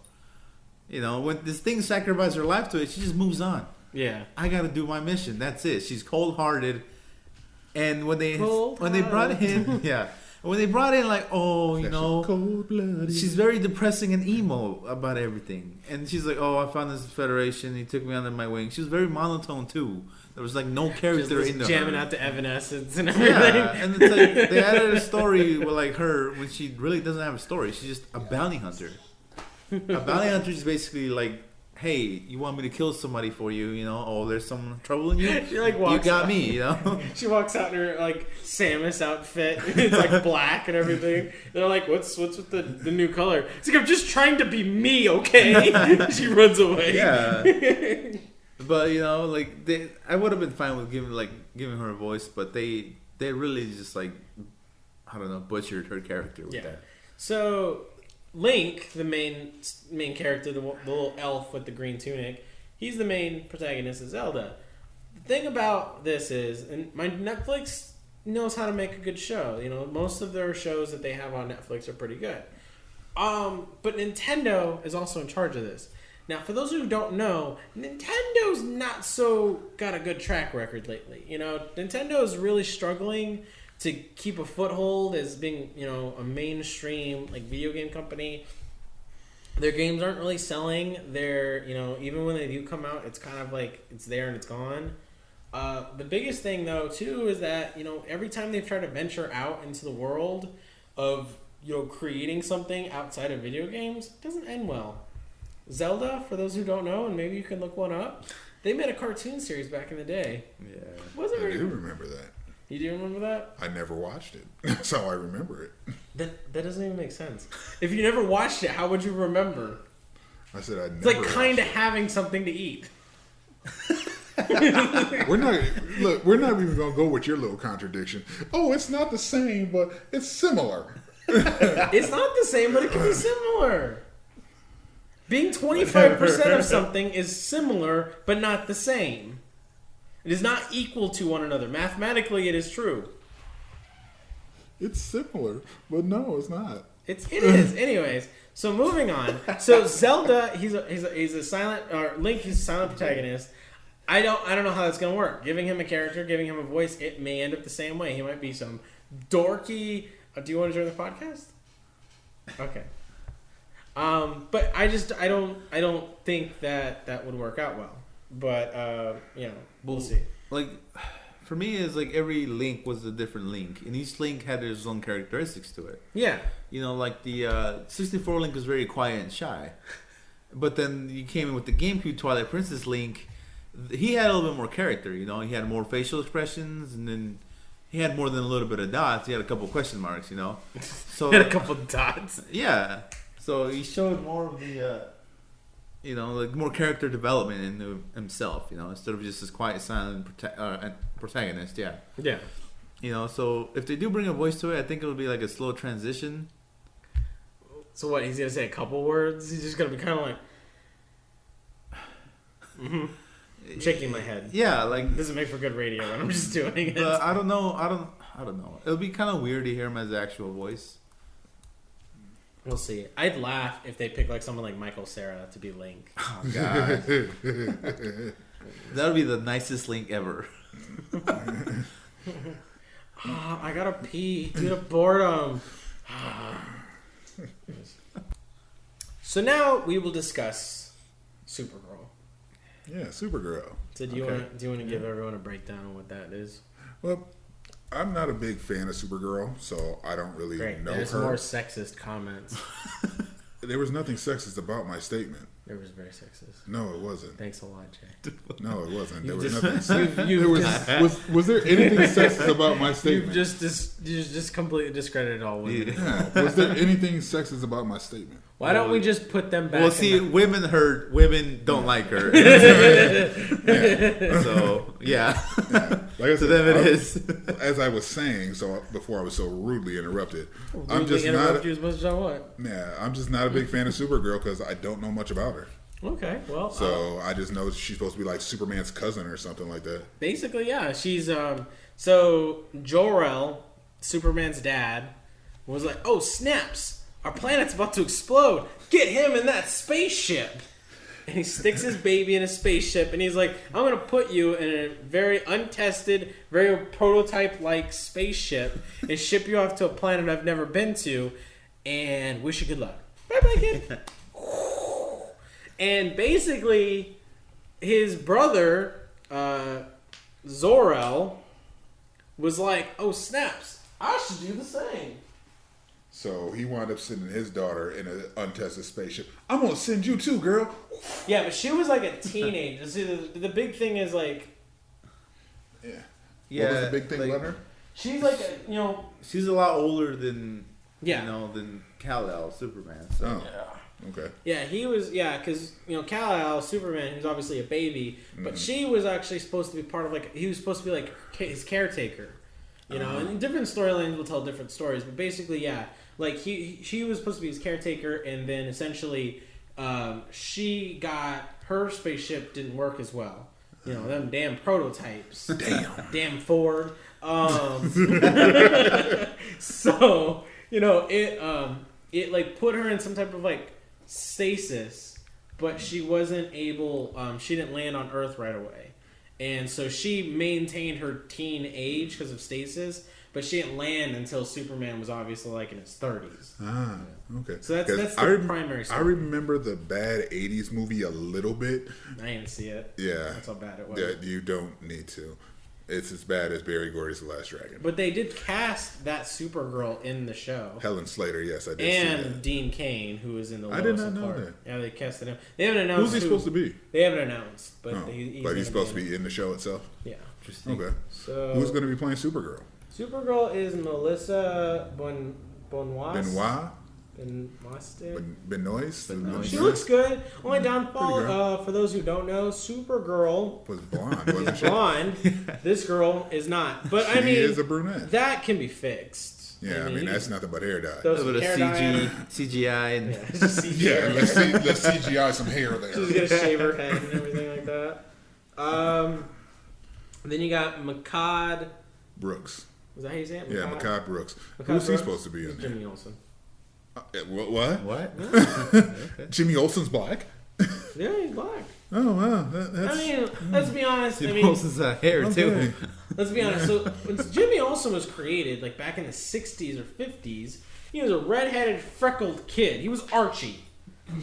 When this thing sacrifices her life to it, she just moves on. Yeah, I got to do my mission. That's it. She's cold-hearted. And when they brought in, when they brought in like, cold-blooded. She's very depressing and emo about everything. And she's like, I found this federation. He took me under my wing. She was very monotone too. There was like no character in there. Jamming out to Evanescence and everything. Yeah, and it's like they added a story with like her when she really doesn't have a story. She's just a bounty hunter. A bounty hunter is basically like, hey, you want me to kill somebody for you? There's someone troubling you. She like walks. You got out. me. She walks out in her like Samus outfit. It's like black and everything. They're like, what's with the new color? It's like, I'm just trying to be me, okay? She runs away. Yeah. But I would have been fine with giving her a voice, but they really just like, I don't know, butchered her character with that. So Link, the main character, the little elf with the green tunic, he's the main protagonist of Zelda. The thing about this is, and my Netflix knows how to make a good show. Most of their shows that they have on Netflix are pretty good. But Nintendo is also in charge of this. Now, for those who don't know, Nintendo's not so got a good track record lately. Nintendo is really struggling to keep a foothold as being, a mainstream like video game company. Their games aren't really selling. They're, even when they do come out, it's kind of like it's there and it's gone. The biggest thing though too is that, every time they've tried to venture out into the world of, creating something outside of video games, it doesn't end well. Zelda, for those who don't know, and maybe you can look one up, they made a cartoon series back in the day. Yeah. Wasn't I it? do remember that. You do remember that? I never watched it. That's how I remember it. That doesn't even make sense. If you never watched it, how would you remember? I said I never. It's like kind of having something to eat. We're not even gonna go with your little contradiction. Oh, it's not the same, but it's similar. It's not the same, but it can be similar. Being 25% of something is similar, but not the same. It is not equal to one another. Mathematically, it is true. It's similar, but no, it's not. It is. Anyways, so moving on. So Zelda, he's a silent, or Link, he's a silent protagonist. I don't know how that's gonna work. Giving him a character, giving him a voice, it may end up the same way. He might be some dorky. Do you want to join the podcast? Okay. But I don't think that would work out well. But we'll see. Like, for me, it's like every Link was a different Link, and each Link had its own characteristics to it. Yeah. Like the 64 Link was very quiet and shy, but then you came in with the GameCube Twilight Princess Link. He had a little bit more character. He had more facial expressions, and then he had more than a little bit of dots. He had a couple question marks. So He had a couple dots. Yeah. So he showed more of the, like more character development into himself, instead of just this quiet, silent protagonist. Yeah. Yeah. So if they do bring a voice to it, I think it'll be like a slow transition. So what? He's gonna say a couple words. He's just gonna be kind of like, I'm shaking my head. Yeah, like It doesn't make for good radio when I'm just doing it. But I don't know. I don't know. It'll be kind of weird to hear him as the actual voice. We'll see. I'd laugh if they pick like someone like Michael Cera to be Link. Oh God, that would be the nicest Link ever. I gotta pee due to boredom. So now we will discuss Supergirl. Yeah, Supergirl. So do you want to give everyone a breakdown on what that is? Well, I'm not a big fan of Supergirl, so I don't really know There's her. more sexist comments. There was nothing sexist about my statement. There was very sexist. No, it wasn't. Thanks a lot, Jay. No, it wasn't. There You've was just- nothing. you've There was there anything sexist about my statement? You just completely discredited all women. Yeah. Was there anything sexist about my statement? Why don't we just put them back? Well, see, women don't like her. So, yeah. Like I To said, them it is. As I was saying, so before I was so rudely interrupted, I'm Rudely just interrupt not. you as much as I want. Yeah, I'm just not a big fan of Supergirl because I don't know much about her. Okay, well, So I just know she's supposed to be like Superman's cousin or something like that. basically, yeah, she's so Jor-El, Superman's dad, was like, "Oh snaps, our planet's about to explode. Get him in that spaceship." And he sticks his baby in a spaceship, and he's like, "I'm gonna put you in a very untested, very prototype-like spaceship, and ship you off to a planet I've never been to, and wish you good luck. Bye bye, kid." And basically, his brother, Zor-El, was like, "Oh snaps, I should do the same." So he wound up sending his daughter in an untested spaceship. I'm gonna send you too, girl. Yeah, but she was like a teenager. See, the big thing is like, Yeah. What was the big thing about her? she's like, She's a lot older than Yeah. than Kal-El, Superman. So. Oh, okay. yeah, he was, because Kal-El, Superman, he was obviously a baby, but she was actually supposed to be part of he was supposed to be like his caretaker. And different storylines will tell different stories, but basically, like she was supposed to be his caretaker, and then essentially, her spaceship didn't work as well. Them damn prototypes. Damn Ford. So it like put her in some type of like stasis, but she wasn't able. She didn't land on Earth right away. And so she maintained her teen age because of stasis, but she didn't land until Superman was obviously like in his 30s. Ah, okay. So that's the primary story. I remember the bad 80s movie a little bit. I didn't see it. Yeah. That's how bad it was. Yeah, you don't need to. It's as bad as Barry Gordy's The Last Dragon. But they did cast that Supergirl in the show. Helen Slater, yes, I did see And that. Dean Cain, who was in the I Lois did not and know Clark. that. Yeah, they casted him. They haven't announced Who's he supposed to be? They haven't announced, but Oh, he's he's supposed to be in the show itself? Yeah. Interesting. Okay. So Who's going to be playing Supergirl? Supergirl is Melissa Benoist. Benoit? Benoist. She looks good. Only Pretty downfall, good. for those who don't know, Supergirl Was blonde, wasn't is she? blonde. This girl is not. But She I mean, is a brunette. that can be fixed. Yeah, I mean you that's can- nothing but hair dye. those A little bit hair of dye. CGI and Yeah, it's just CGI. Yeah, let's CGI some hair She's there. gonna shave her head and everything like that. Then you got Makad. Brooks. Was that how you say it? Yeah, Makad Brooks. Makad Who's he Brooks? supposed to be in there? Jimmy Olsen. What? what? Jimmy Olsen's black? Yeah, he's black. Oh, wow. That's... I mean, let's be honest. Jimmy Olsen's hair Okay. too. Let's be honest. So when Jimmy Olsen was created, like back in the 60s or 50s, he was a redheaded, freckled kid. He was Archie.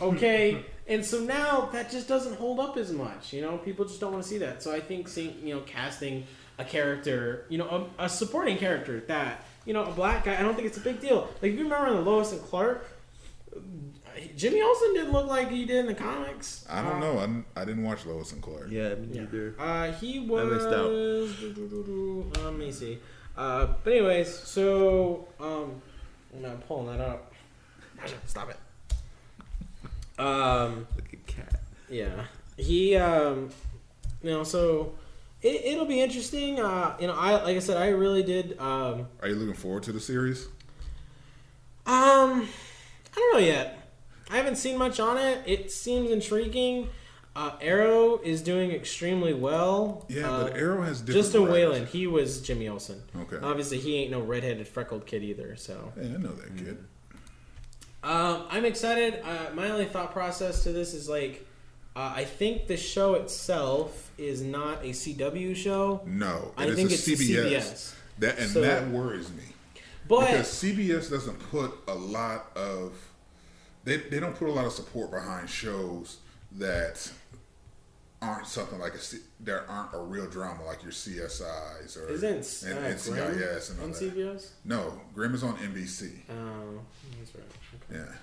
Okay? And so now that just doesn't hold up as much. People just don't want to see that. So I think casting a character, a supporting character that, a black guy, I don't think it's a big deal. Like if you remember in the Lois and Clark, Jimmy Olsen didn't look like he did in the comics. I don't know. I didn't watch Lois and Clark. Yeah, me neither. He was. missed out. Let me see. But anyways, so I'm not pulling that up. Stop it. Look at cat. Yeah. He. So it'll be interesting. Like I said, I really did. Are you looking forward to the series? I don't know yet. I haven't seen much on it. It seems intriguing. Arrow is doing extremely well. Yeah, but Arrow has different Justin writers. Whalen, he was Jimmy Olsen. Okay. Obviously, he ain't no redheaded, freckled kid either. So Yeah, I know that kid. I'm excited. My only thought process to this is I think the show itself is not a CW show. No, I it's think a it's CBS. CBS. That worries me. But Because CBS doesn't put a lot of they don't put a lot of support behind shows that aren't something like there aren't a real drama like your CSIs or Isn't NCIS and all on that. CBS? No, Grimm is on NBC. Oh, that's right. Okay. Yeah,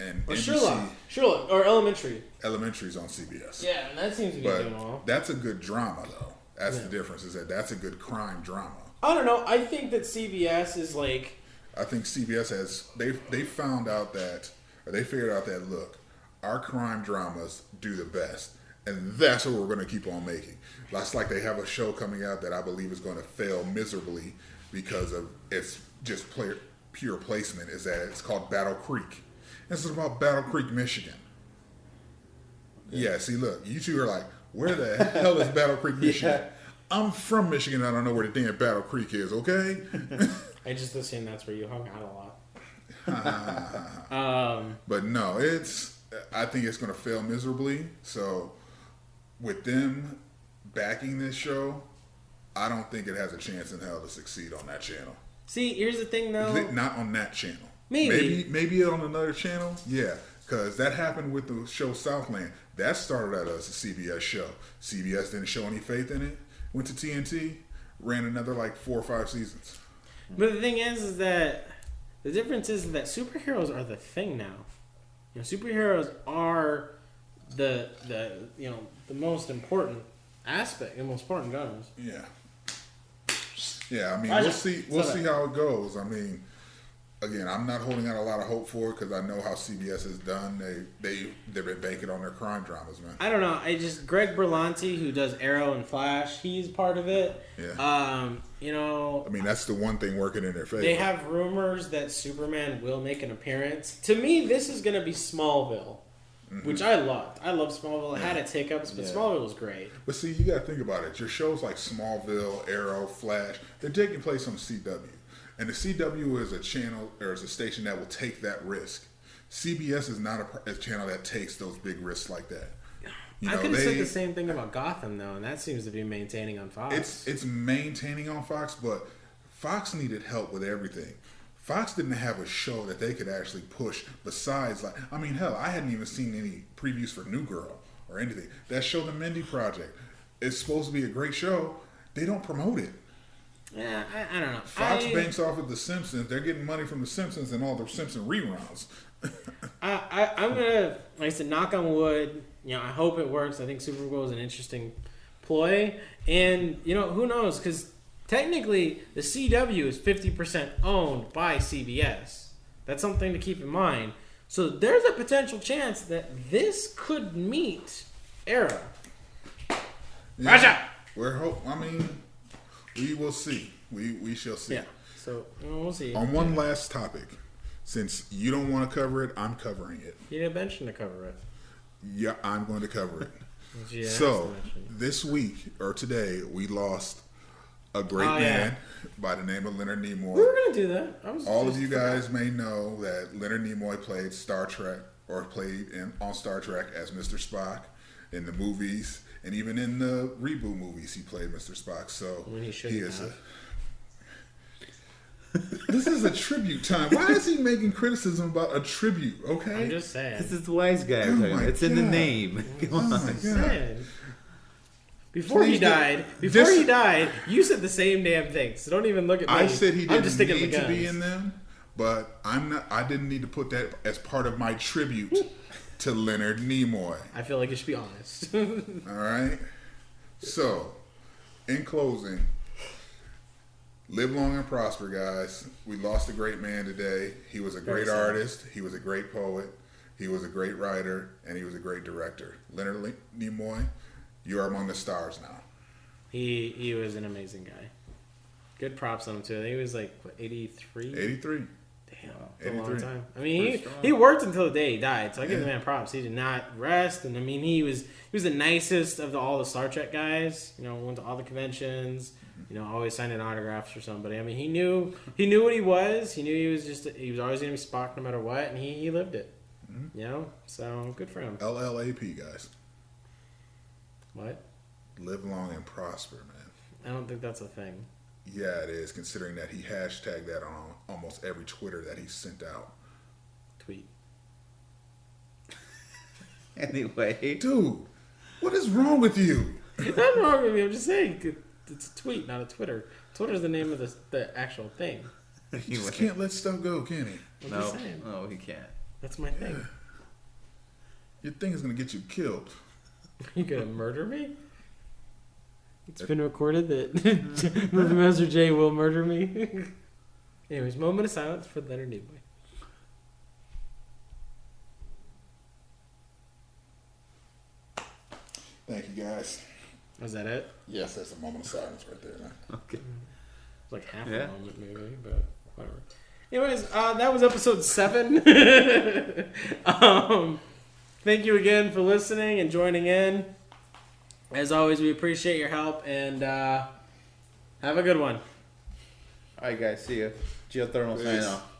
and Or NBC, Sherlock, or Elementary. Elementary's on CBS. Yeah, and that seems to be But doing well. that's a good drama though. That's the difference. Is that's a good crime drama. I don't know. I think that CBS is like. I think CBS has they found out that, or they figured out that, look, our crime dramas do the best, and that's what we're going to keep on making. That's like they have a show coming out that I believe is going to fail miserably because of its just pure placement. Is that it's called Battle Creek. This is about Battle Creek, Michigan. Yeah, see, look, you two are like, where the hell is Battle Creek, Michigan? Yeah. I'm from Michigan. I don't know where the damn Battle Creek is. Okay. I just assumed that's where you hung out a lot. But no, I think it's going to fail miserably. So with them backing this show, I don't think it has a chance in hell to succeed on that channel. See, here's the thing, though. Not on that channel. Maybe on another channel. Yeah, because that happened with the show Southland. That started out as a CBS show. CBS didn't show any faith in it. Went to TNT, ran another like 4 or 5 seasons. But the thing is that the difference is that superheroes are the thing now. You know, superheroes are the most important aspect, the most important genres. Yeah. Yeah, I mean, we'll see how it goes. I mean, again, I'm not holding out a lot of hope for it because I know how CBS has done. They've been banking on their crime dramas, man. I don't know. Greg Berlanti, who does Arrow and Flash, he's part of it. Yeah. I mean, that's the one thing working in their favor. They have rumors that Superman will make an appearance. To me, this is going to be Smallville, which I loved. I love Smallville. It had its hiccups, but Smallville was great. But see, you got to think about it. Your shows like Smallville, Arrow, Flash, they're taking place on CW. And the CW is a channel or is a station that will take that risk. CBS is not a channel that takes those big risks like that. I could have said the same thing about Gotham, though, and that seems to be maintaining on Fox. It's maintaining on Fox, but Fox needed help with everything. Fox didn't have a show that they could actually push besides, like, I mean, hell, I hadn't even seen any previews for New Girl or anything. That show, The Mindy Project, it's supposed to be a great show. They don't promote it. Yeah, I don't know. Fox banks off of The Simpsons. They're getting money from The Simpsons and all the Simpson reruns. I'm gonna, like I said, knock on wood. You know, I hope it works. I think Supergirl is an interesting ploy, and who knows? Because technically, the CW is 50% owned by CBS. That's something to keep in mind. So there's a potential chance that this could meet Arrow. Yeah, we will see. We shall see. Yeah. So we'll see. On one last topic, since you don't want to cover it, I'm covering it. You didn't mention to cover it. Yeah, I'm going to cover it. Yeah, so this week or today, we lost a great man by the name of Leonard Nimoy. We were going to do that. All of you guys may know that Leonard Nimoy played Star Trek or played on Star Trek as Mr. Spock in the movies. And even in the reboot movies, he played Mr. Spock. So he is this is a tribute time. Why is he making criticism about a tribute? Okay, I'm just saying. This is the Wiseguy. It's in the name. Come on. Before he died, you said the same damn thing. So don't even look at me. I said he didn't need to be in them, but I didn't need to put that as part of my tribute to Leonard Nimoy. I feel like you should be honest. All right. So, in closing, live long and prosper, guys. We lost a great man today. He was a great artist. He was a great poet. He was a great writer, and he was a great director. Leonard Nimoy, you are among the stars now. He was an amazing guy. Good props on him too. I think he was like 83. 83. Damn, that's a long time. I mean, he worked until the day he died. So I give the man props. He did not rest, and I mean, he was the nicest of all the Star Trek guys. Went to all the conventions. Always signing autographs for somebody. I mean, he knew what he was. He knew he was always going to be Spock no matter what, and he lived it. Mm-hmm. So good for him. LLAP, guys. What? Live long and prosper, man. I don't think that's a thing. Yeah, it is, considering that he hashtagged that on almost every Twitter that he sent out. Tweet. Anyway. Dude, what is wrong with you? Nothing wrong with me. I'm just saying it's a tweet, not a Twitter. Twitter's the name of the actual thing. He just can't let stuff go, can he? I'm just saying. No, he can't. That's my thing. Your thing is going to get you killed. You gonna murder me? It's been recorded that Movie Master Jaye will murder me. Anyways, moment of silence for Leonard Nimoy. Thank you, guys. Was that it? Yes, that's a moment of silence right there. Okay. It's like half Yeah. a moment maybe, but whatever. Anyways, that was episode 7. Thank you again for listening and joining in. As always, we appreciate your help, and have a good one. All right, guys. See ya. Geothermal signing Peace. off.